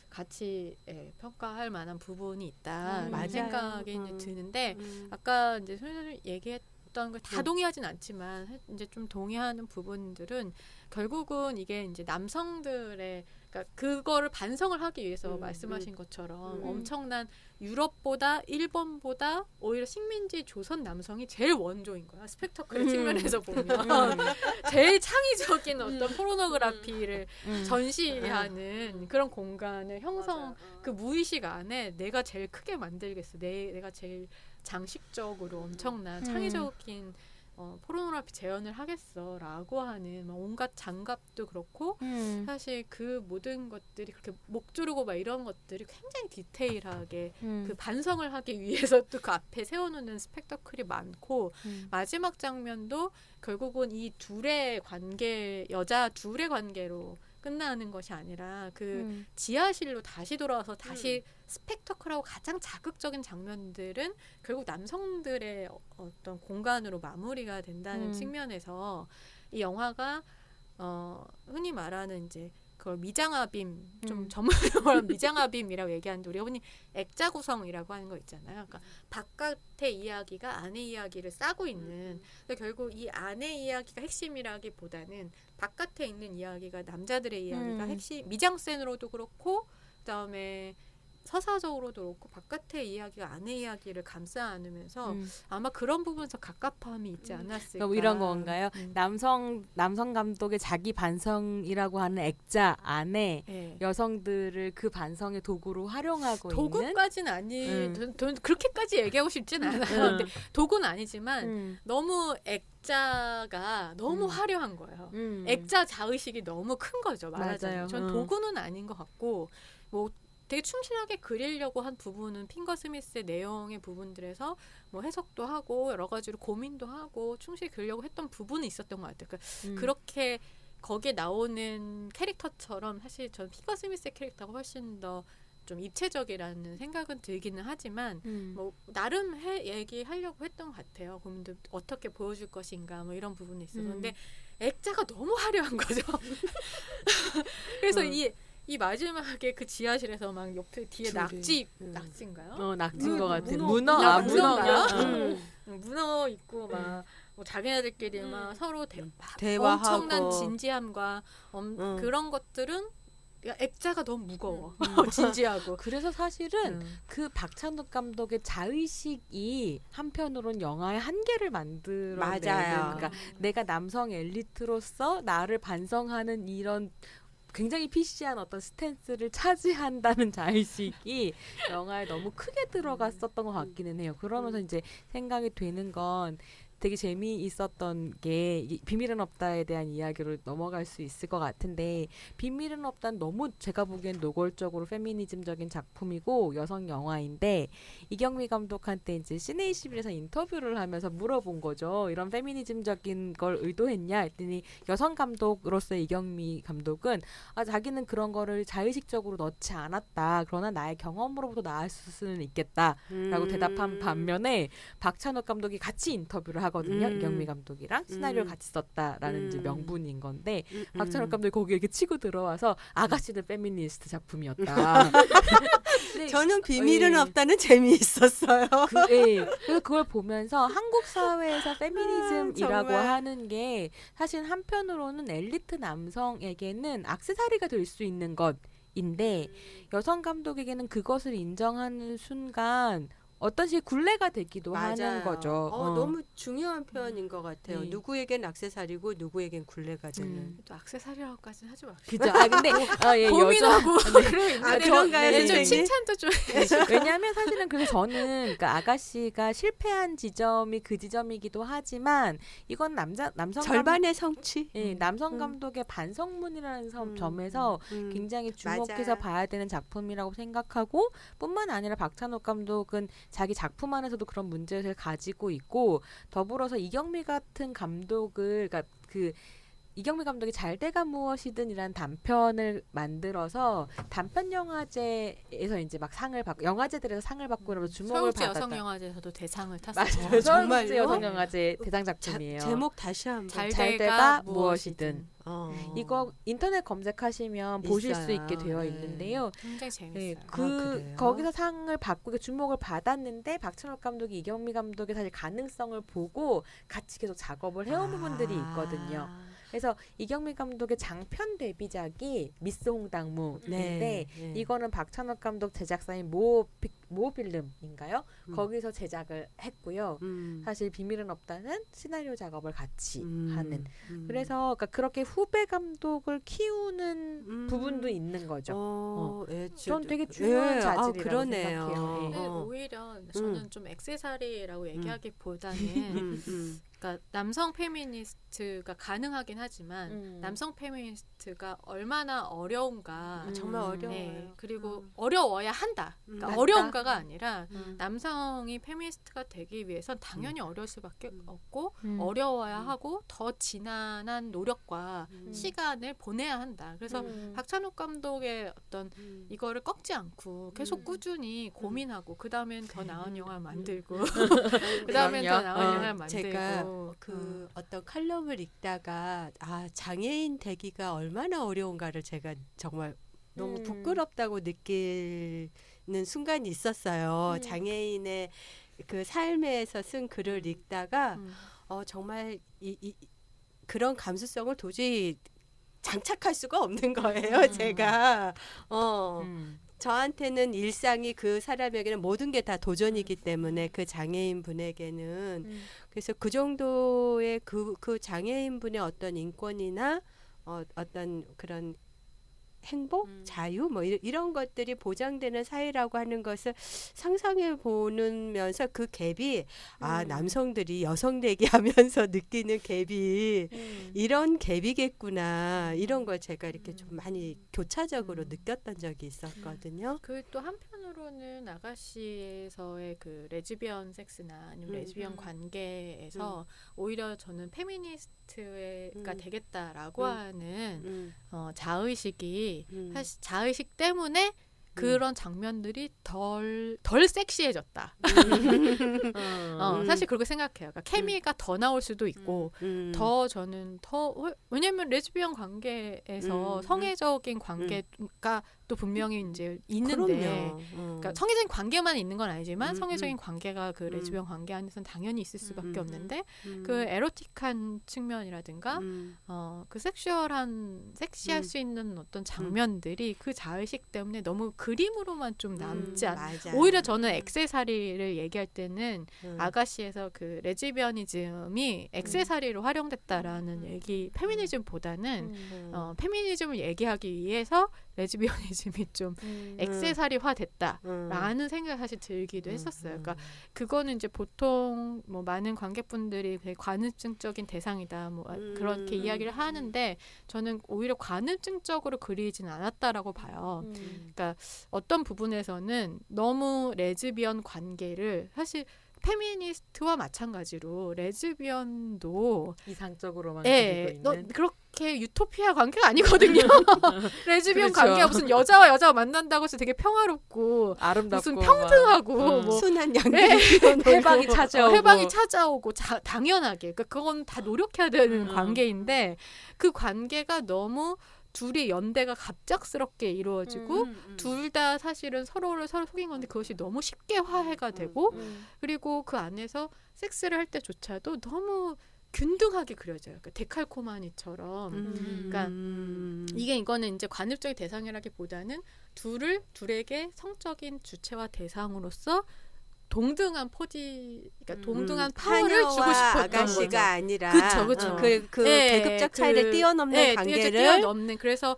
같이 평가할 만한 부분이 있다는 맞아요. 생각이 이제 드는데 아까 이제 손님 얘기했던 걸 다 동의하진 않지만 이제 좀 동의하는 부분들은 결국은 이게 이제 남성들의 그러니까 그거를 반성을 하기 위해서 말씀하신 것처럼 엄청난 유럽보다 일본보다 오히려 식민지 조선 남성이 제일 원조인 거야. 스펙터클 측면에서 보면 제일 창의적인 어떤 포르노그래피를 전시하는 그런 공간을 그 무의식 안에 내가 제일 크게 만들겠어. 내가 제일 장식적으로 엄청난 창의적인 포르노그래피 재현을 하겠어라고 하는 막 온갖 장갑도 그렇고 사실 그 모든 것들이 그렇게 목 조르고 막 이런 것들이 굉장히 디테일하게 그 반성을 하기 위해서 또 그 앞에 세워놓는 스펙터클이 많고 마지막 장면도 결국은 이 둘의 관계 여자 둘의 관계로 끝나는 것이 아니라 그 지하실로 다시 돌아와서 다시 스펙터클하고 가장 자극적인 장면들은 결국 남성들의 어떤 공간으로 마무리가 된다는 측면에서 이 영화가 흔히 말하는 이제 그걸 미장아빔 좀 전문용어로 미장아빔이라고 얘기하는데 우리가 흔히 액자 구성이라고 하는 거 있잖아요. 그러니까 바깥의 이야기가 안의 이야기를 싸고 있는. 근데 결국 이 안의 이야기가 핵심이라기보다는 바깥에 있는 이야기가 남자들의 이야기가 핵심. 미장센으로도 그렇고 그다음에 서사적으로도 그렇고 바깥의 이야기가 안의 이야기를 감싸 안으면서 아마 그런 부분에서 갑갑함이 있지 않았을까. 그럼 이런 건가요? 남성 감독의 자기 반성이라고 하는 액자 안에 여성들을 그 반성의 도구로 활용하고 있는 도구까지는 저는 그렇게까지 얘기하고 싶진 않아요. 근데 도구는 아니지만 너무 액자가 너무 화려한 거예요. 액자 자의식이 너무 큰 거죠. 말하자면. 전 도구는 아닌 것 같고 뭐 되게 충실하게 그리려고 한 부분은 핑거 스미스의 내용의 부분들에서 뭐 해석도 하고 여러 가지로 고민도 하고 충실히 그리려고 했던 부분이 있었던 것 같아요. 그러니까 그렇게 거기에 나오는 캐릭터처럼 사실 전 핑거 스미스의 캐릭터가 훨씬 더 좀 입체적이라는 생각은 들기는 하지만 뭐 나름 얘기하려고 했던 것 같아요. 그분들 어떻게 보여줄 것인가 뭐 이런 부분이 있어서 근데 액자가 너무 화려한 거죠. 그래서 이 마지막에 그 지하실에서 막 옆에 뒤에 낙지인가요? 낙지인 것 같은 문어인가요? 문어. 문어 있고 막 뭐 자기네들끼리 막 서로 대화하고 엄청난 진지함과 그런 것들은 그러니까 액자가 너무 무거워. 진지하고. 그래서 사실은 음. 그 박찬욱 감독의 자의식이 한편으로는 영화의 한계를 만들어내는 맞아요. 그러니까 내가 남성 엘리트로서 나를 반성하는 이런 굉장히 피시한 어떤 스탠스를 차지한다는 자의식이 영화에 너무 크게 들어갔었던 것 같기는 해요. 그러면서 이제 생각이 되는 건 되게 재미있었던 게 비밀은 없다에 대한 이야기로 넘어갈 수 있을 것 같은데 비밀은 없다는 너무 제가 보기엔 노골적으로 페미니즘적인 작품이고 여성 영화인데 이경미 감독한테 이제 시네21에서 인터뷰를 하면서 물어본 거죠. 이런 페미니즘적인 걸 의도했냐 했더니 여성 감독으로서의 이경미 감독은 자기는 그런 거를 자의식적으로 넣지 않았다. 그러나 나의 경험으로부터 나왔을 수는 있겠다라고 대답한 반면에 박찬욱 감독이 같이 인터뷰를 하거든요. 이경미 감독이랑 시나리오를 같이 썼다라는 이제 명분인 건데 박찬욱 감독이 거기에 이렇게 치고 들어와서 아가씨들 페미니스트 작품이었다. 근데 저는 비밀은 예. 없다는 재미있었어요. 그래서 그걸 보면서 한국 사회에서 페미니즘이라고 정말. 하는 게 사실 한편으로는 엘리트 남성에게는 액세서리가 될 수 있는 것인데 여성 감독에게는 그것을 인정하는 순간 어떤 식의 굴레가 되기도 하는 거죠. 너무 중요한 표현인 것 같아요. 네. 누구에겐 액세서리고 누구에겐 굴레가 되는. 또 액세서리라고까지는 하지 마. 그죠. 근데 예, 고민하고 그런가요, 좀 선생님? 칭찬도 좀. 왜냐하면 사실은 그래서 저는 그러니까 아가씨가 실패한 지점이 그 지점이기도 하지만 이건 남성 절반의 성취. 남성 감독의 반성문이라는 점에서 굉장히 주목해서 맞아. 봐야 되는 작품이라고 생각하고 뿐만 아니라 박찬욱 감독은 자기 작품 안에서도 그런 문제를 가지고 있고 더불어서 이경미 같은 감독을 그러니까 이경미 감독이 잘 돼가 무엇이든이라는 단편을 만들어서 단편 영화제에서 이제 막 상을 받고 영화제들에서 상을 받고 그러면서 주목을 서울시 받았다. 여성영화제에서도 대상을 탔어요. 맞아요. 정말요? 서울시 여성영화제 대상 작품이에요. 제목 다시 한번. 잘 돼가 무엇이든. 이거 인터넷 검색하시면 보실 수 있어요. 있게 되어 네. 있는데요. 굉장히 재밌어요. 네, 그래요? 거기서 상을 받고 주목을 받았는데 박찬욱 감독이 이경미 감독의 사실 가능성을 보고 같이 계속 작업을 해온 부분들이 있거든요. 그래서 이경미 감독의 장편 데뷔작이 미스 홍당무인데 이거는 박찬욱 감독 제작사인 모필름인가요? 거기서 제작을 했고요. 사실 비밀은 없다는 시나리오 작업을 같이 하는. 그래서 그러니까 그렇게 후배 감독을 키우는 부분도 있는 거죠. 전 되게 중요한 자질이라고 그러네요. 생각해요. 네, 오히려 저는 좀 액세서리라고 얘기하기보다는 그러니까 남성 페미니스트가 가능하긴 하지만 남성 페미니스트가 얼마나 어려운가 정말 어려워요. 네, 그리고 어려워야 한다. 그러니까 맞다. 어려운가가 아니라 남성이 페미니스트가 되기 위해선 당연히 어려울 수밖에 없고 어려워야 하고 더 지난한 노력과 시간을 보내야 한다. 그래서 박찬욱 감독의 어떤 이거를 꺾지 않고 계속 꾸준히 고민하고 그 다음엔 더 나은 영화 만들고 그 다음엔 더 나은 영화 만들고 제가 어떤 칼럼을 읽다가 장애인 되기가 얼마나 어려운가를 제가 정말 너무 부끄럽다고 느끼는 순간이 있었어요. 장애인의 그 삶에서 쓴 글을 읽다가 정말 그런 감수성을 도저히 장착할 수가 없는 거예요. 제가 저한테는 일상이 그 사람에게는 모든 게 다 도전이기 때문에 그 장애인 분에게는 그래서 그 정도의 그 장애인 분의 어떤 인권이나 어떤 그런 행복, 자유 뭐 이런 것들이 보장되는 사회라고 하는 것을 상상해 보면서 그 갭이 남성들이 여성 되게 하면서 느끼는 갭이 이런 갭이겠구나 이런 걸 제가 이렇게 좀 많이 교차적으로 느꼈던 적이 있었거든요. 그 또 한편으로는 아가씨에서의 그 레즈비언 섹스나 아니면 레즈비언 관계에서 오히려 저는 페미니스트가 되겠다라고 하는 자의식이 사실 자의식 때문에 그런 장면들이 덜 섹시해졌다. 사실 그렇게 생각해요. 그러니까 케미가 더 나올 수도 있고 더 저는 왜냐면 레즈비언 관계에서 성애적인 관계가 또 분명히 이제 있는데 그러니까 성애적인 관계만 있는 건 아니지만 성애적인 관계가 그 레즈비언 관계 안에서는 당연히 있을 수밖에 없는데 그 에로틱한 측면이라든가 그 섹시할 수 있는 어떤 장면들이 그 자의식 때문에 너무 그림으로만 좀 남지 않아. 오히려 저는 액세서리를 얘기할 때는 아가씨에서 그 레즈비언이즘이 액세서리로 활용됐다라는 얘기 페미니즘보다는 페미니즘을 얘기하기 위해서 레즈비언이즘이 좀 액세서리화 됐다라는 생각이 사실 들기도 했었어요. 그러니까 그거는 이제 보통 뭐 많은 관객분들이 되게 관음증적인 대상이다 뭐 그렇게 이야기를 하는데 저는 오히려 관음증적으로 그리진 않았다라고 봐요. 그러니까 어떤 부분에서는 너무 레즈비언 관계를 사실 페미니스트와 마찬가지로 레즈비언도 이상적으로만 예, 그리고 있는 그렇게 유토피아 관계가 아니거든요. 레즈비언 그렇죠. 관계가 무슨 여자와 여자가 만난다고 해서 되게 평화롭고 아름답고 무슨 평등하고 막, 뭐 순한 예. 양대 해방이 찾아오고 당연하게 그러니까 그건 다 노력해야 되는 관계인데 그 관계가 너무 둘이 연대가 갑작스럽게 이루어지고 둘 다 사실은 서로 속인 건데 그것이 너무 쉽게 화해가 되고 그리고 그 안에서 섹스를 할 때조차도 너무 균등하게 그려져요. 그러니까 데칼코마니처럼. 그러니까 이거는 이제 관습적인 대상이라기보다는 둘에게 성적인 주체와 대상으로서 동등한 그러니까 동등한 파워를 주고 싶었던 아가씨가 거죠. 아니라 그쵸. 그 계급적 차이를 뛰어넘는 관계를 뛰어넘는 그래서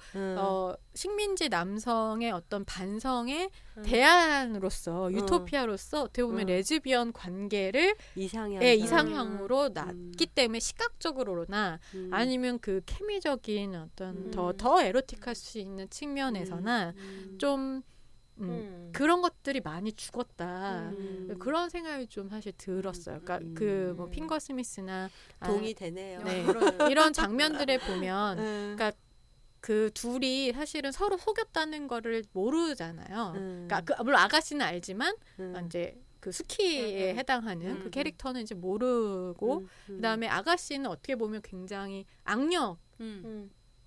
식민지 남성의 어떤 반성의 대안으로서 유토피아로서 어떻게 보면 레즈비언 관계를 이상형으로 놨기 때문에 시각적으로나 아니면 그 케미적인 어떤 더 에로틱할 수 있는 측면에서나 좀 그런 것들이 많이 죽었다. 그런 생각이 좀 사실 들었어요. 그러니까 그 뭐 핑거 스미스나 동의되네요. 네, 이런 장면들에 보면 그러니까 그 둘이 사실은 서로 속였다는 거를 모르잖아요. 그러니까 물론 아가씨는 알지만 이제 그 스키에 해당하는 그 캐릭터는 이제 모르고 그다음에 아가씨는 어떻게 보면 굉장히 악력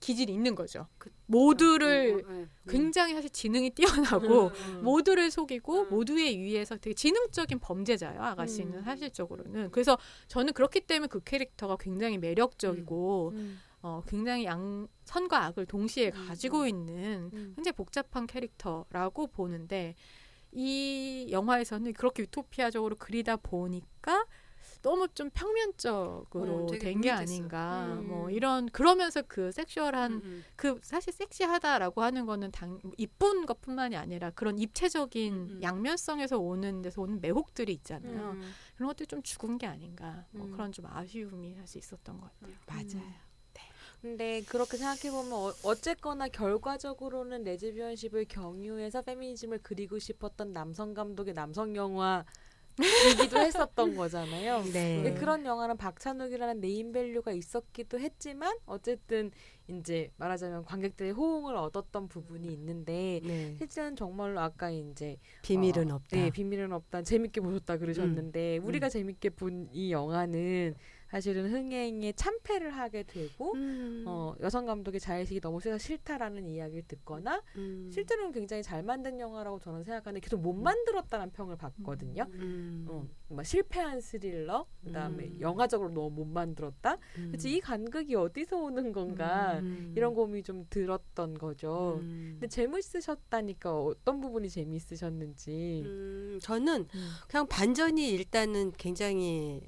기질이 있는 거죠. 모두를 굉장히 사실 지능이 뛰어나고 모두를 속이고 모두에 의해서 되게 지능적인 범죄자예요. 아가씨는 사실적으로는. 그래서 저는 그렇기 때문에 그 캐릭터가 굉장히 매력적이고 굉장히 선과 악을 동시에 가지고 있는 굉장히 복잡한 캐릭터라고 보는데 이 영화에서는 그렇게 유토피아적으로 그리다 보니까 너무 좀 평면적으로 된 게 아닌가. 뭐 그러면서 그 섹슈얼한 그 사실 섹시하다라고 하는 거는 이쁜 것뿐만이 아니라 그런 입체적인 양면성에서 오는 데서 오는 매혹들이 있잖아요. 그런 것들이 좀 죽은 게 아닌가. 뭐 그런 좀 아쉬움이 사실 있었던 것 같아요. 맞아요. 근데 그렇게 생각해보면 어쨌거나 결과적으로는 레즈비언십을 경유해서 페미니즘을 그리고 싶었던 남성 감독의 남성 영화이기도 했었던 거잖아요. 네. 그런 영화는 박찬욱이라는 네임밸류가 있었기도 했지만 어쨌든 이제 말하자면 관객들의 호응을 얻었던 부분이 있는데 실제는 정말로 아까 이제 비밀은 없다. 네, 비밀은 없다. 재밌게 보셨다 그러셨는데 우리가 재밌게 본 이 영화는 사실은 흥행에 참패를 하게 되고 여성 감독의 자의식이 너무 세서 싫다라는 이야기를 듣거나 실제로는 굉장히 잘 만든 영화라고 저는 생각하는데 계속 못 만들었다는 평을 받거든요. 막 실패한 스릴러, 그다음에 영화적으로 너무 못 만들었다. 그래서 이 간극이 어디서 오는 건가 이런 고민이 좀 들었던 거죠. 근데 재밌으셨다니까 어떤 부분이 재밌으셨는지. 저는 그냥 반전이 일단은 굉장히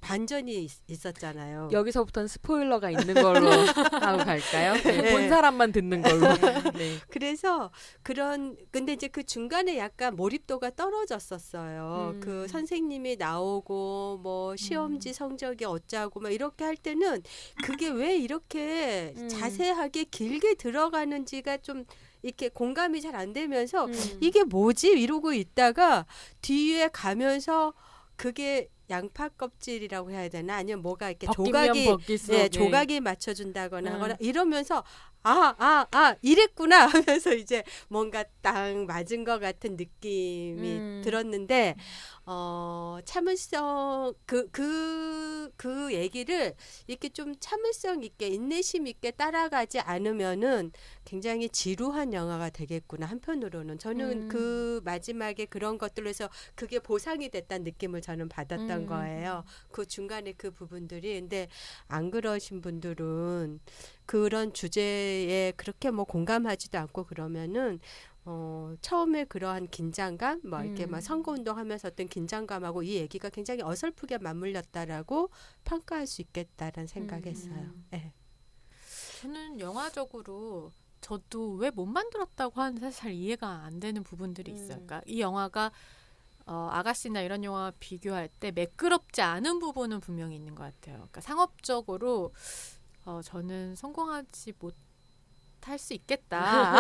반전이 있었잖아요. 여기서부터는 스포일러가 있는 걸로 하고 갈까요? 네, 본 사람만 듣는 걸로. 네. 그래서 근데 이제 그 중간에 약간 몰입도가 떨어졌었어요. 그 선생님이 나오고 뭐 시험지 성적이 어쩌고 막 이렇게 할 때는 그게 왜 이렇게 자세하게 길게 들어가는지가 좀 이렇게 공감이 잘 안 되면서 이게 뭐지? 이러고 있다가 뒤에 가면서 그게 양파 껍질이라고 해야 되나 아니면 뭐가 이렇게 벗기면 조각이 벗길수록, 예, 조각이 맞춰준다거나 음. 하거나 이러면서 이랬구나 하면서 이제 뭔가 딱 맞은 것 같은 느낌이 들었는데 참을성 그 얘기를 이렇게 좀 참을성 있게 인내심 있게 따라가지 않으면은 굉장히 지루한 영화가 되겠구나. 한편으로는 저는 그 마지막에 그런 것들로 해서 그게 보상이 됐다는 느낌을 저는 받았던 거예요. 그 중간에 그 부분들이. 근데 안 그러신 분들은 그런 주제에 그렇게 뭐 공감하지도 않고 그러면은 처음에 그러한 긴장감, 뭐 이렇게 막 선거운동 하면서 어떤 긴장감하고 이 얘기가 굉장히 어설프게 맞물렸다라고 평가할 수 있겠다라는 생각했어요. 네. 저는 영화적으로 저도 왜 못 만들었다고 하는데 사실 잘 이해가 안 되는 부분들이 있어요. 그러니까 이 영화가 아가씨나 이런 영화 비교할 때 매끄럽지 않은 부분은 분명히 있는 것 같아요. 그러니까 상업적으로 저는 성공하지 못할 수 있겠다.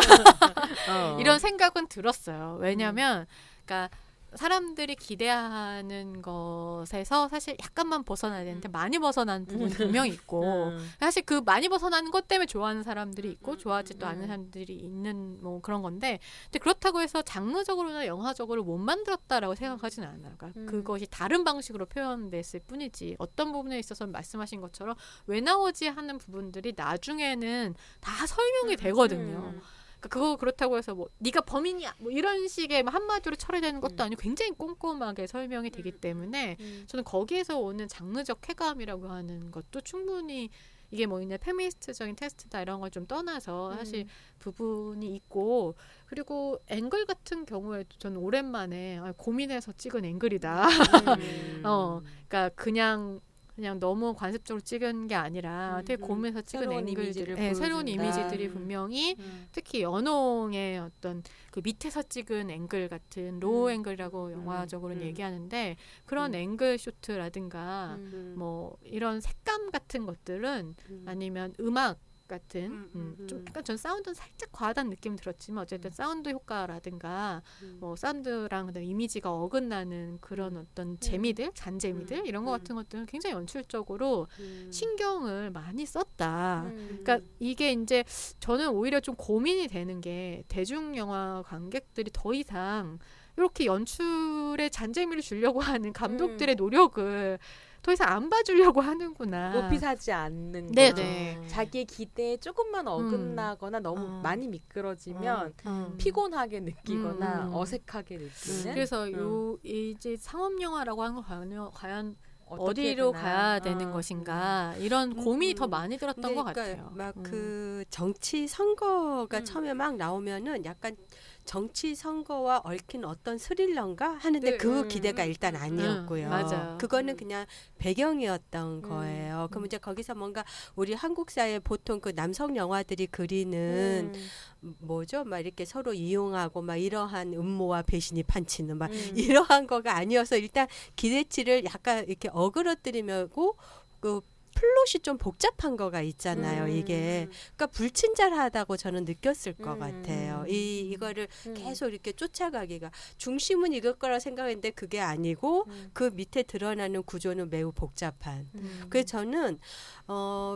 이런 생각은 들었어요. 왜냐하면 그러니까 사람들이 기대하는 것에서 사실 약간만 벗어나야 되는데 많이 벗어난 부분이 분명히 있고 사실 그 많이 벗어나는 것 때문에 좋아하는 사람들이 있고 좋아하지도 않는 사람들이 있는 뭐 그런 건데 근데 그렇다고 해서 장르적으로나 영화적으로 못 만들었다라고 생각하지는 않아요. 그러니까 그것이 다른 방식으로 표현됐을 뿐이지 어떤 부분에 있어서 말씀하신 것처럼 왜 나오지 하는 부분들이 나중에는 다 설명이 되거든요. 그거 그렇다고 해서 뭐 네가 범인이야 뭐 이런 식의 한마디로 처리되는 것도 아니고 굉장히 꼼꼼하게 설명이 되기 때문에 저는 거기에서 오는 장르적 쾌감이라고 하는 것도 충분히 이게 뭐 이제 페미니스트적인 테스트다 이런 걸 좀 떠나서 사실 부분이 있고 그리고 앵글 같은 경우에도 저는 오랜만에 고민해서 찍은 앵글이다. 그러니까 그냥 너무 관습적으로 찍은 게 아니라 되게 고민해서 찍은 새로운 앵글들, 이미지를 새로운 보여준다. 이미지들이 분명히 특히 연홍의 어떤 그 밑에서 찍은 앵글 같은 로우 앵글이라고 영화적으로는 얘기하는데 그런 앵글 쇼트라든가 뭐 이런 색감 같은 것들은 아니면 음악 같은 좀 약간 전 사운드는 살짝 과하다는 느낌이 들었지만 어쨌든 사운드 효과라든가 뭐 사운드랑 그다음에 이미지가 어긋나는 그런 어떤 재미들 잔재미들 이런 거 같은 것들은 굉장히 연출적으로 신경을 많이 썼다. 그러니까 이게 이제 저는 오히려 좀 고민이 되는 게 대중영화 관객들이 더 이상 이렇게 연출에 잔재미를 주려고 하는 감독들의 노력을 더 이상 안 봐주려고 하는구나. 높이 사지 않는 네, 거죠. 네. 자기의 기대에 조금만 어긋나거나 너무 많이 미끄러지면 피곤하게 느끼거나 어색하게 느끼는. 그래서 이제 상업 영화라고 하는 거 과연 어떻게 어디로 되나. 가야 되는 것인가 이런 고민이 더 많이 들었던 것 같아요. 막 그 정치 선거가 처음에 막 나오면은 약간 정치 선거와 얽힌 어떤 스릴러인가 하는데 네, 그 기대가 일단 아니었고요. 맞아요. 그거는 그냥 배경이었던 거예요. 그럼 이제 거기서 뭔가 우리 한국 사회 보통 그 남성 영화들이 그리는 뭐죠? 막 이렇게 서로 이용하고 막 이러한 음모와 배신이 판치는 막 이러한 거가 아니어서 일단 기대치를 약간 이렇게 어그러뜨리면고 그 플롯이 좀 복잡한 거가 있잖아요. 이게 그러니까 불친절하다고 저는 느꼈을 것 같아요. 이거를 계속 이렇게 쫓아가기가 중심은 이걸 거라 생각했는데 그게 아니고 그 밑에 드러나는 구조는 매우 복잡한. 그래서 저는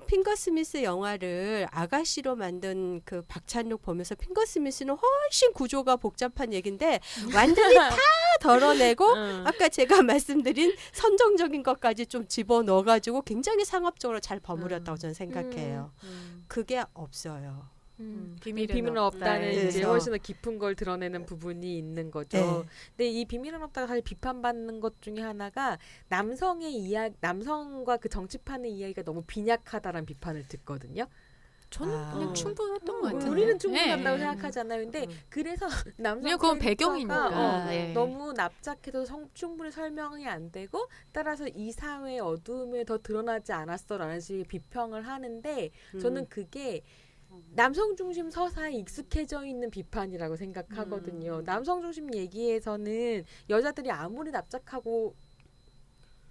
핑거 스미스 영화를 아가씨로 만든 그 박찬욱 보면서 핑거 스미스는 훨씬 구조가 복잡한 얘긴데 완전히 다 덜어내고 아까 제가 말씀드린 선정적인 것까지 좀 집어넣어가지고 굉장히 상업적으로 잘 버무렸다고 저는 생각해요. 그게 없어요. 비밀은 없다는 네. 이제 훨씬 더 깊은 걸 드러내는 부분이 있는 거죠. 네. 근데 이 비밀은 없다가 사실 비판받는 것 중에 하나가 남성과 그 정치판의 이야기가 너무 빈약하다라는 비판을 듣거든요. 저는 그냥 충분했던 것 같은데. 우리는 충분하다고 네. 생각하잖아요. 근데 그래서 남성 그냥 그건 캐릭터가, 배경이니까. 예. 너무 납작해서 충분히 설명이 안 되고 따라서 이 사회의 어두움에 더 드러나지 않았어라는 식의 비평을 하는데 저는 그게 남성 중심 서사에 익숙해져 있는 비판이라고 생각하거든요. 남성 중심 얘기에서는 여자들이 아무리 납작하고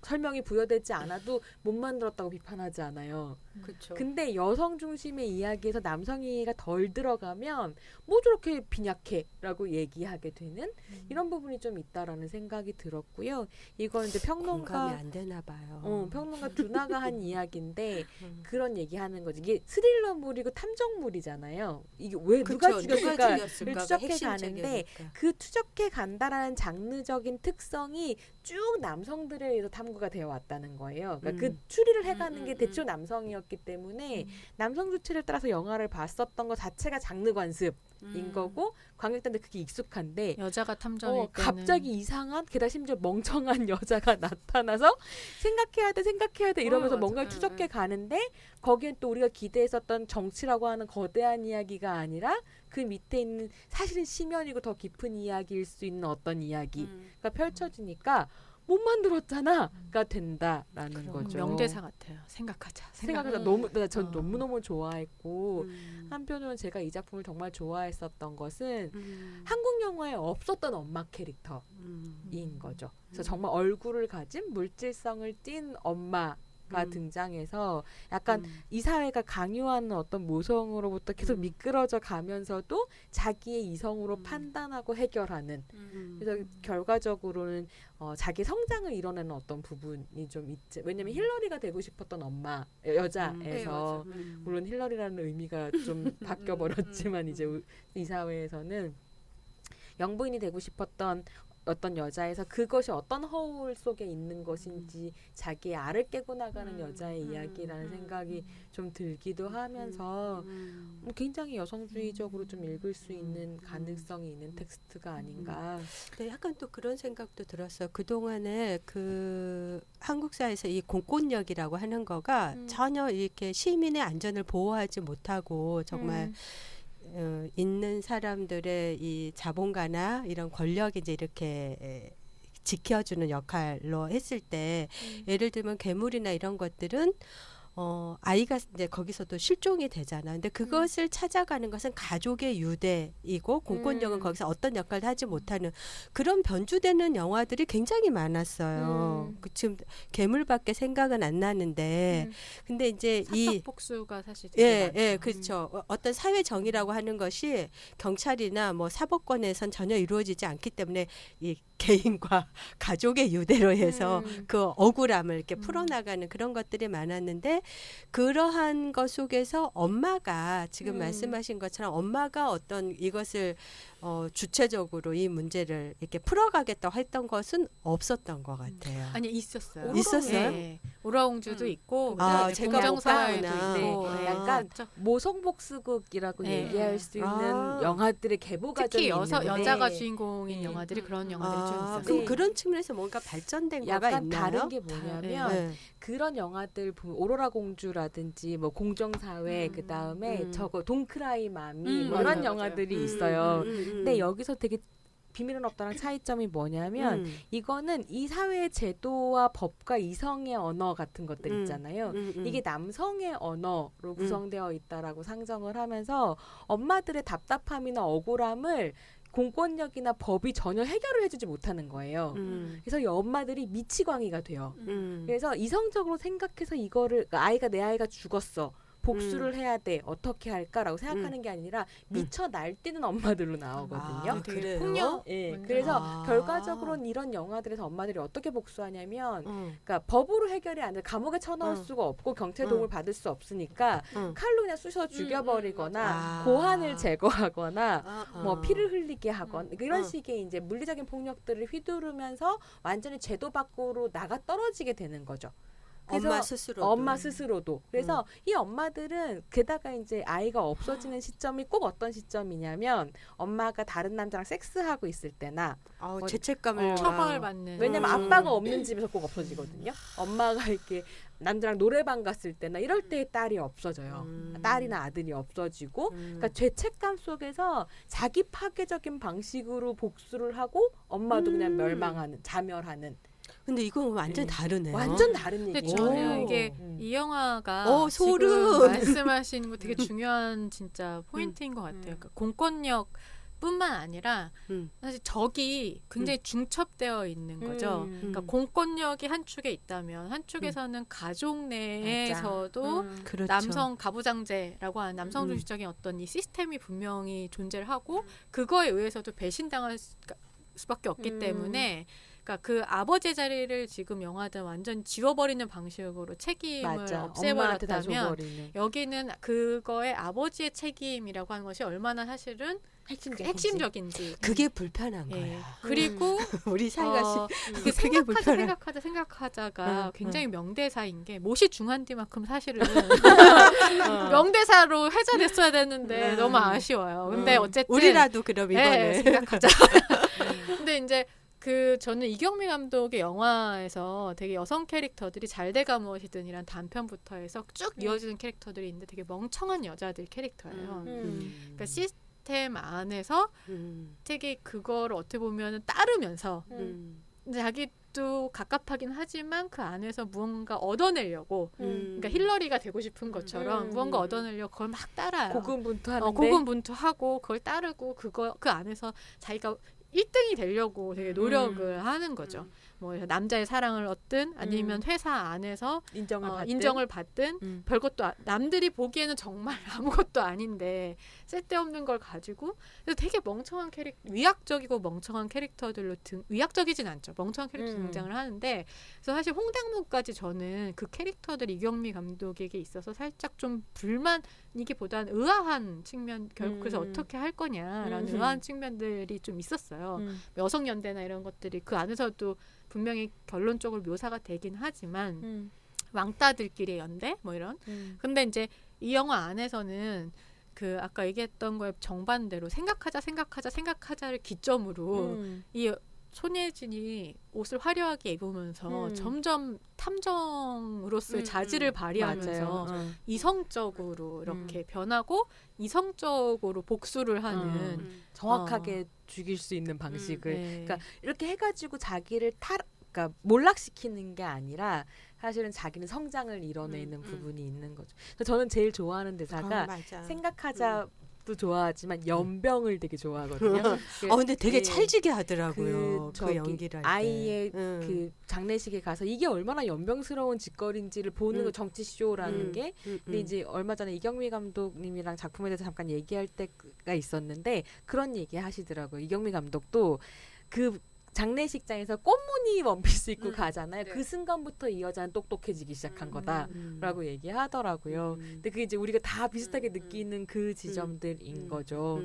설명이 부여되지 않아도 못 만들었다고 비판하지 않아요. 그렇죠. 근데 여성 중심의 이야기에서 남성이가 덜 들어가면 뭐 저렇게 빈약해라고 얘기하게 되는 이런 부분이 좀 있다라는 생각이 들었고요. 이건 이제 공감이 평론가 안 되나 봐요. 평론가 두나가 한 이야기인데 음. 그런 얘기하는 거지. 이게 스릴러물이고 탐정물이잖아요. 이게 왜 누가 그쵸, 죽였을까를 죽였을까가 추적해 핵심적이니까. 가는데 그 추적해 간다라는 장르적인 특성이 쭉 남성들에 의해서 탐구가 되어 왔다는 거예요. 그러니까 그 추리를 해가는 게 대체로 남성이었기 때문에 남성 주체를 따라서 영화를 봤었던 것 자체가 장르 관습인 거고 관객들한테 그게 익숙한데 여자가 탐정일 때는 갑자기 이상한 게다가 심지어 멍청한 여자가 나타나서 생각해야 돼 이러면서 맞아. 뭔가를 추적해 가는데 거기엔 또 우리가 기대했었던 정치라고 하는 거대한 이야기가 아니라 그 밑에 있는 사실은 심연이고 더 깊은 이야기일 수 있는 어떤 이야기가 펼쳐지니까 못 만들었잖아가 된다라는 거죠. 명대사 같아요. 생각하자. 생각하자 전 너무너무 좋아했고 한편으로는 제가 이 작품을 정말 좋아했었던 것은 한국 영화에 없었던 엄마 캐릭터인 거죠. 그래서 정말 얼굴을 가진 물질성을 띤 엄마가 등장해서 약간 이 사회가 강요하는 어떤 모성으로부터 계속 미끄러져 가면서도 자기의 이성으로 판단하고 해결하는 그래서 결과적으로는 자기 성장을 이뤄내는 어떤 부분이 좀 있지. 왜냐면 힐러리가 되고 싶었던 엄마 여자에서 물론 힐러리라는 의미가 좀 바뀌어 버렸지만 이제 이 사회에서는 영부인이 되고 싶었던 어떤 여자에서 그것이 어떤 허울 속에 있는 것인지 자기의 알을 깨고 나가는 여자의 이야기라는 생각이 좀 들기도 하면서 뭐 굉장히 여성주의적으로 좀 읽을 수 있는 가능성이 있는 텍스트가 아닌가. 네, 약간 또 그런 생각도 들었어요. 그동안에 그 한국사에서 이 공권력이라고 하는 거가 전혀 이렇게 시민의 안전을 보호하지 못하고 정말 있는 사람들의 이 자본가나 이런 권력이 이제 이렇게 지켜주는 역할로 했을 때 예를 들면 괴물이나 이런 것들은 아이가 이제 거기서도 실종이 되잖아. 근데 그것을 찾아가는 것은 가족의 유대이고 공권력은 거기서 어떤 역할도 하지 못하는 그런 변주되는 영화들이 굉장히 많았어요. 그 지금 괴물밖에 생각은 안 나는데 근데 이제 이 사법복수가 사실 되게 많죠. 예, 그렇죠. 어떤 사회 정의라고 하는 것이 경찰이나 뭐 사법권에선 전혀 이루어지지 않기 때문에 이 개인과 가족의 유대로 해서 그 억울함을 이렇게 풀어나가는 그런 것들이 많았는데 그러한 것 속에서 엄마가 지금 말씀하신 것처럼 엄마가 어떤 이것을 주체적으로 이 문제를 이렇게 풀어가겠다고 했던 것은 없었던 것 같아요. 아니 있었어요. 있었어요? 네. 오라옹주도 있고 아, 그다음에 제가 공정사회도 못 봤구나. 있고 아. 약간 모성복수극이라고 네. 얘기할 수 있는 아. 영화들의 계보 과정이 특히 있는데 여자가 주인공인 영화들이 그런 영화들이 좀 있어요. 그럼 네. 그런 측면에서 뭔가 발전된 거가 약간 있나요? 다른 게 뭐냐면 네. 그런 영화들 보면 오로라 공주라든지 뭐 공정사회 그 다음에 저거 동크라이 마미 뭐 이런 맞아요, 영화들이 있어요. 근데 여기서 되게 비밀은 없다랑 차이점이 뭐냐면 이거는 이 사회의 제도와 법과 이성의 언어 같은 것들 있잖아요. 이게 남성의 언어로 구성되어 있다라고 상정을 하면서 엄마들의 답답함이나 억울함을 공권력이나 법이 전혀 해결을 해주지 못하는 거예요. 그래서 이 엄마들이 미치광이가 돼요. 그래서 이성적으로 생각해서 이거를 아이가 내 아이가 죽었어. 복수를 해야 돼. 어떻게 할까라고 생각하는 게 아니라 미쳐 날뛰는 엄마들로 나오거든요. 아, 되게 그래요? 폭력 예, 완전. 그래서 아. 결과적으로는 이런 영화들에서 엄마들이 어떻게 복수하냐면 그러니까 법으로 해결이 안 돼. 감옥에 쳐넣을 수가 없고 경찰 도움을 받을 수 없으니까 칼로 그냥 쑤셔 죽여버리거나 아. 고환을 제거하거나 아, 뭐 피를 흘리게 하거나 이런 어. 식의 이제 물리적인 폭력들을 휘두르면서 완전히 제도 밖으로 나가 떨어지게 되는 거죠. 그래서 엄마 스스로도. 스스로도. 그래서 이 엄마들은 게다가 이제 아이가 없어지는 시점이 꼭 어떤 시점이냐면 엄마가 다른 남자랑 섹스하고 있을 때나 죄책감을 처벌 받는. 왜냐면 아빠가 없는 집에서 꼭 없어지거든요. 엄마가 이렇게 남자랑 노래방 갔을 때나 이럴 때 딸이 없어져요. 딸이나 아들이 없어지고 그러니까 죄책감 속에서 자기 파괴적인 방식으로 복수를 하고 엄마도 그냥 멸망하는 자멸하는 근데 이건 완전 다르네요. 완전 다른 근데 얘기예요. 저는 오. 이게 음. 이 영화가 소름. 지금 말씀하신 거 되게 중요한 진짜 포인트인 것 같아요. 그러니까 공권력 뿐만 아니라 사실 적이 굉장히 중첩되어 있는 거죠. 그러니까 공권력이 한 축에 있다면 한 축에서는 가족 내에서도 그렇죠. 남성 가부장제라고 하는 남성 중심적인 어떤 이 시스템이 분명히 존재를 하고 그거에 의해서도 배신당할 수밖에 없기 때문에 그러니까 그 아버지의 자리를 지금 영화는 완전 지워버리는 방식으로 책임을 엄마한테 다 없애버렸다면 줘버리는. 여기는 그거의 아버지의 책임이라고 하는 것이 얼마나 사실은 핵심적인지. 그게 불편한 예. 거야. 그리고 우리 사이가 그게 그게 불편해. 생각하다가 응, 굉장히 명대사인 게 못이 중한디만큼 사실은 명대사로 회자됐어야 되는데 너무 아쉬워요. 근데 어쨌든 우리라도 그럼 이번에 생각하자. 근데 이제 저는 이경미 감독의 영화에서 되게 여성 캐릭터들이 잘 돼가 무엇이든이란 단편부터 해서 쭉 이어지는 캐릭터들이 있는데 되게 멍청한 여자들 캐릭터예요. 그러니까 시스템 안에서 되게 그거를 어떻게 보면 따르면서 자기도 갑갑하긴 하지만 그 안에서 무언가 얻어내려고 그러니까 힐러리가 되고 싶은 것처럼 무언가 얻어내려고 그걸 막 따라요. 고군분투하는데 고군분투하고 그걸 따르고 그 안에서 자기가 1등이 되려고 되게 노력을 하는 거죠. 뭐 남자의 사랑을 얻든 아니면 회사 안에서 인정을 받든 별것도 남들이 보기에는 정말 아무것도 아닌데 쓸데없는 걸 가지고 그래서 되게 멍청한 위약적이고 멍청한 캐릭터들로 위약적이진 않죠. 멍청한 캐릭터 등장을 하는데 그래서 사실 홍당무까지 저는 그 캐릭터들 이경미 감독에게 있어서 살짝 좀 불만이기보다는 의아한 측면 결국 그래서 어떻게 할 거냐라는 의아한 측면들이 좀 있었어요. 여성연대나 이런 것들이 그 안에서도 분명히 결론적으로 묘사가 되긴 하지만 왕따들끼리의 연대 뭐 이런 근데 이제 이 영화 안에서는 그 아까 얘기했던 거에 정반대로 생각하자를 기점으로 이 손예진이 옷을 화려하게 입으면서 점점 탐정으로서의 자질을 발휘하면서 이성적으로 이렇게 변하고 이성적으로 복수를 하는 정확하게 죽일 수 있는 방식을 네. 그러니까 이렇게 해가지고 자기를 그러니까 몰락시키는 게 아니라 사실은 자기는 성장을 이뤄내는 부분이 있는 거죠. 그래서 저는 제일 좋아하는 대사가 생각하자도 좋아하지만 연병을 되게 좋아하거든요. 근데 되게 찰지게 하더라고요. 그 연기를 할 때. 아이의 그 장례식에 가서 이게 얼마나 연병스러운 짓거리인지를 보는 거 정치쇼라는 게 근데 이제 얼마 전에 이경미 감독님이랑 작품에 대해서 잠깐 얘기할 때가 있었는데 그런 얘기 하시더라고요. 이경미 감독도 그 장례식장에서 꽃무늬 원피스 입고 가잖아요. 그 순간부터 이 여자는 똑똑해지기 시작한 거다라고 얘기하더라고요. 근데 그게 이제 우리가 다 비슷하게 느끼는 그 지점들인 거죠.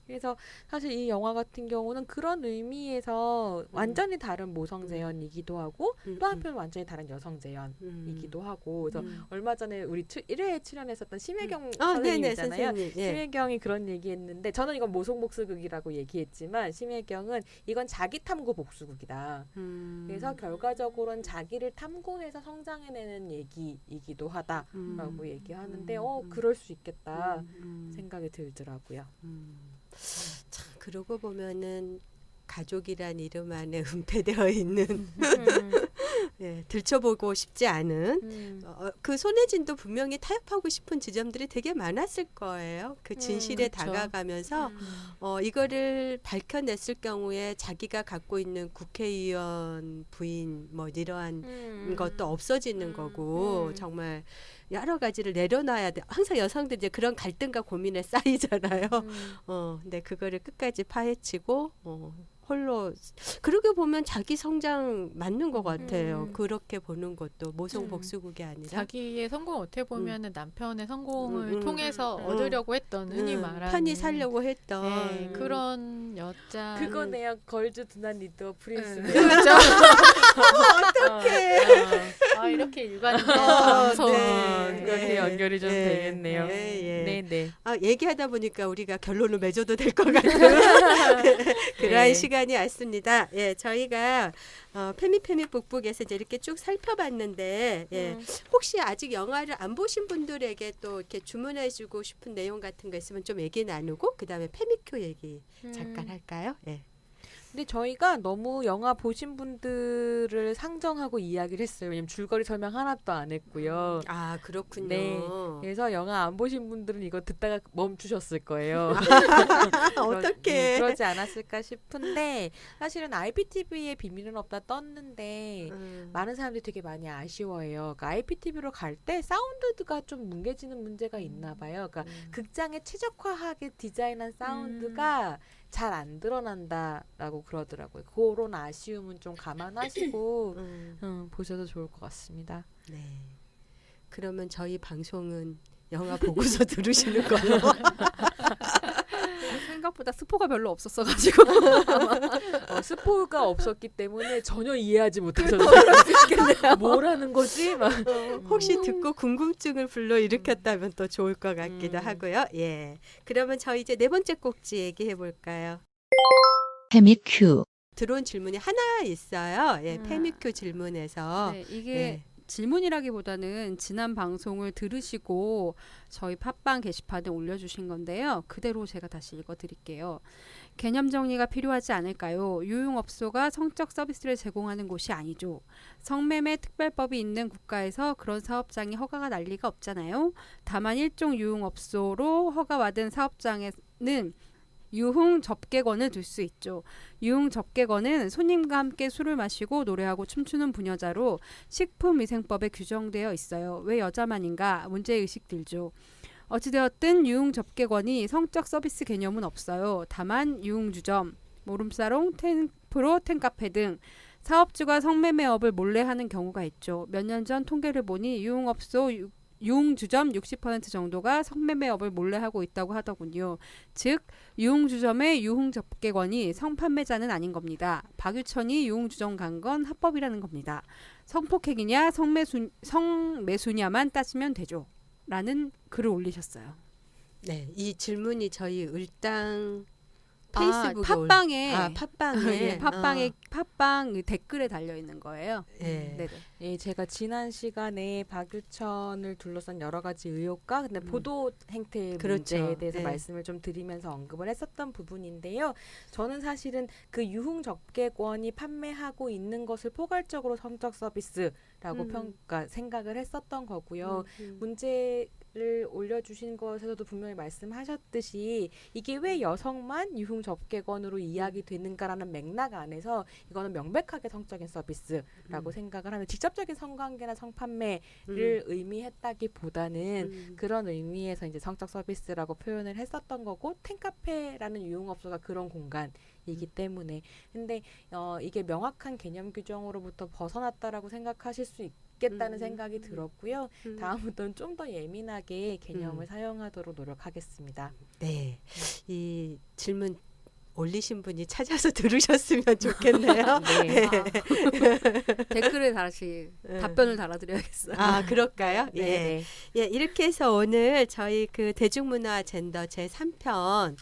그래서 사실 이 영화 같은 경우는 그런 의미에서 완전히 다른 모성 재현이기도 하고 또 한편 완전히 다른 여성 재현이기도 하고 그래서 얼마 전에 우리 1회에 출연했었던 심혜경 선생님 있잖아요. 심혜경이 그런 얘기했는데 저는 이건 모성복수극이라고 얘기했지만 심혜경은 이건 자기 탐구 복수극이다. 그래서 결과적으로는 자기를 탐구해서 성장해내는 얘기이기도 하다라고 얘기하는데 그럴 수 있겠다 생각이 들더라고요. 참 그러고 보면은 가족이란 이름 안에 은폐되어 있는 예, 들춰보고 싶지 않은 그 손예진도 분명히 타협하고 싶은 지점들이 되게 많았을 거예요. 그 진실에 그렇죠. 다가가면서 이거를 밝혀냈을 경우에 자기가 갖고 있는 국회의원 부인 뭐 이러한 것도 없어지는 거고 정말 여러 가지를 내려놔야 돼. 항상 여성들 이제 그런 갈등과 고민에 쌓이잖아요. 근데 그거를 끝까지 파헤치고 홀로 그러게 보면 자기 성장 맞는 것 같아요. 그렇게 보는 것도 모성 복수극이 아니라 자기의 성공 어떻게 보면은 남편의 성공을 통해서 얻으려고 했던 흔히 말하는 편히 살려고 했던 그런 여자 그거네요. 걸즈 두난 리더 프린스. 그렇죠. 어떡해. 이렇게 일관된 무서운 그렇게 연결이 좀 되겠네요. 네. 얘기하다 보니까 우리가 결론을 맺어도 될 것 같은 그러한 시간이 왔습니다. 예, 저희가 페미페미 북북에서 이제 이렇게 쭉 살펴봤는데 혹시 아직 영화를 안 보신 분들에게 또 이렇게 주문해주고 싶은 내용 같은 거 있으면 좀 얘기 나누고 그 다음에 페미큐 얘기 잠깐 할까요? 예. 근데 저희가 너무 영화 보신 분들을 상정하고 이야기를 했어요. 왜냐면 줄거리 설명 하나도 안 했고요. 아 그렇군요. 네. 그래서 영화 안 보신 분들은 이거 듣다가 멈추셨을 거예요. 어떡해. 그러지 않았을까 싶은데 사실은 IPTV의 비밀은 없다 떴는데 많은 사람들이 되게 많이 아쉬워해요. 그러니까 IPTV로 갈 때 사운드가 좀 뭉개지는 문제가 있나 봐요. 그러니까 극장에 최적화하게 디자인한 사운드가 잘 안 드러난다라고 그러더라고요. 그런 아쉬움은 좀 감안하시고 보셔도 좋을 것 같습니다. 네. 그러면 저희 방송은 영화 보고서 들으시는 걸로. 생각보다 스포가 별로 없었어가지고 스포가 없었기 때문에 전혀 이해하지 못하셨어요. 뭐라는 거지? 막. 혹시 듣고 궁금증을 불러일으켰다면 또 좋을 것 같기도 하고요. 예. 그러면 저희 이제 네 번째 꼭지 얘기해 볼까요? 페미큐. 들어온 질문이 하나 있어요. 예, 페미큐 질문에서. 네, 이게 네. 질문이라기보다는 지난 방송을 들으시고 저희 팟빵 게시판에 올려주신 건데요. 그대로 제가 다시 읽어드릴게요. 개념 정리가 필요하지 않을까요? 유흥업소가 성적 서비스를 제공하는 곳이 아니죠. 성매매 특별법이 있는 국가에서 그런 사업장이 허가가 날 리가 없잖아요. 다만 일종 유흥업소로 허가받은 사업장에는 유흥 접객원을 둘 수 있죠. 유흥 접객원은 손님과 함께 술을 마시고 노래하고 춤추는 분야자로 식품위생법에 규정되어 있어요. 왜 여자만인가? 문제의식 들죠. 어찌되었든 유흥 접객원이 성적 서비스 개념은 없어요. 다만 유흥주점, 모름사롱, 템프로, 템카페 등 사업주가 성매매업을 몰래 하는 경우가 있죠. 몇 년 전 통계를 보니 유흥업소 유흥주점 60% 정도가 성매매업을 몰래 하고 있다고 하더군요. 즉 유흥주점의 유흥접객원이 성판매자는 아닌 겁니다. 박유천이 유흥주점 간 건 합법이라는 겁니다. 성폭행이냐 성매수냐만 따지면 되죠. 라는 글을 올리셨어요. 네, 이 질문이 저희 을당 페이스북에 팟빵에 팟빵에 예, 팟빵 댓글에 달려 있는 거예요. 예. 네네. 예, 제가 지난 시간에 박유천을 둘러싼 여러 가지 의혹과 근데 보도 행태 그렇죠. 문제에 대해서 네. 말씀을 좀 드리면서 언급을 했었던 부분인데요. 저는 사실은 그 유흥 접객원이 판매하고 있는 것을 포괄적으로 성적 서비스라고 생각을 했었던 거고요. 문제를 올려주신 것에서도 분명히 말씀하셨듯이 이게 왜 여성만 유흥 접객원으로 이야기되는가라는 맥락 안에서 이거는 명백하게 성적인 서비스라고 생각을 하면 직접적인 성관계나 성판매를 의미했다기보다는 그런 의미에서 이제 성적 서비스라고 표현을 했었던 거고 템카페라는 유흥업소가 그런 공간이기 때문에 근데 이게 명확한 개념 규정으로부터 벗어났다라고 생각하실 수 있겠다는 생각이 들었고요. 다음부터는 좀 더 예민하게 개념을 사용하도록 노력하겠습니다. 네. 이 질문 올리신 분이 찾아서 들으셨으면 좋겠네요. 네. 댓글에 다시 답변을 달아드려야겠어요. 아, 그럴까요? 예. 네. 예, 이렇게 해서 오늘 저희 그 대중문화 젠더 제3편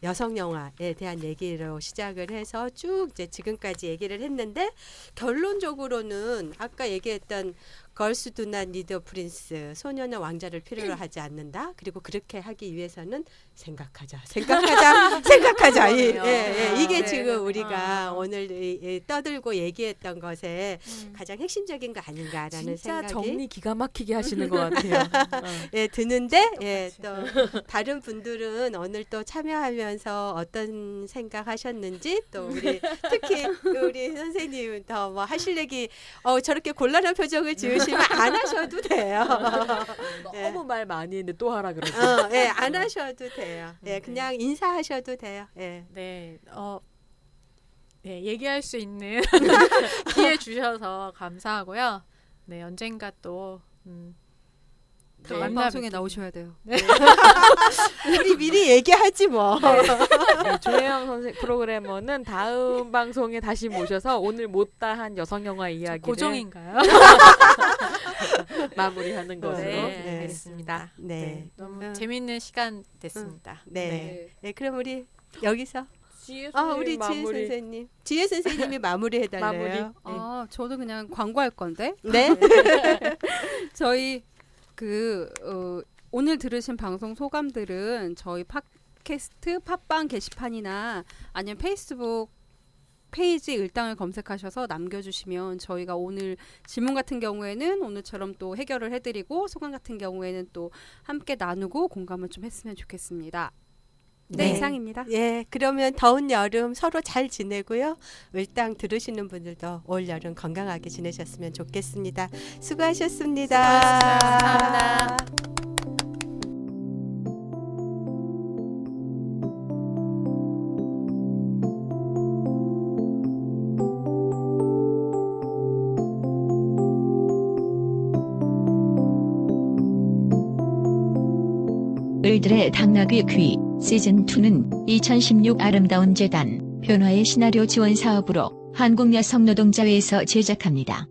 여성 영화에 대한 얘기로 시작을 해서 쭉 이제 지금까지 얘기를 했는데 결론적으로는 아까 얘기했던 걸스 두 낫 니드 프린스 소녀는 왕자를 필요로 하지 않는다. 그리고 그렇게 하기 위해서는 생각하자. 이게 네. 지금 우리가 오늘 떠들고 얘기했던 것에 가장 핵심적인 거 아닌가라는 진짜 생각이 정리 기가 막히게 하시는 것 같아요. 예, 드는데 예, 또 다른 분들은 오늘 또 참여하면서 어떤 생각하셨는지 또 우리 특히 우리 선생님 더 뭐 하실 얘기 저렇게 곤란한 표정을 지으시면 안 하셔도 돼요. 너무 말 많이 했는데 또 하라 그러죠. 예, 안 하셔도 돼요. 예, 그냥 인사하셔도 돼요. 예. 네, 네, 얘기할 수 있는 기회 주셔서 감사하고요. 네, 언젠가 또 다음 방송에 나오셔야 돼요. 우리 미리 얘기하지 뭐. 네, 조혜영 선생 프로그래머는 다음 방송에 다시 모셔서 오늘 못다한 여성 영화 이야기를 고정인가요? 마무리하는 것으로 네. 하겠습니다. 네. 너무 재밌는 시간 됐습니다. 네. 네, 그럼 우리 여기서 지혜 우리 지혜 선생님. 지혜 선생님이 마무리해 달래요. 저도 그냥 광고할 건데. 네. 저희 오늘 들으신 방송 소감들은 저희 팟캐스트 팟빵 게시판이나 아니면 페이스북 페이지 을당을 검색하셔서 남겨주시면 저희가 오늘 질문 같은 경우에는 오늘처럼 또 해결을 해드리고 소감 같은 경우에는 또 함께 나누고 공감을 좀 했으면 좋겠습니다. 네, 네. 이상입니다. 예, 그러면 더운 여름 서로 잘 지내고요. 을당 들으시는 분들도 올 여름 건강하게 지내셨으면 좋겠습니다. 수고하셨습니다. 감사합니다. 을들의 당나귀 귀 시즌2는 2016 아름다운 재단 변화의 시나리오 지원 사업으로 한국여성노동자회에서 제작합니다.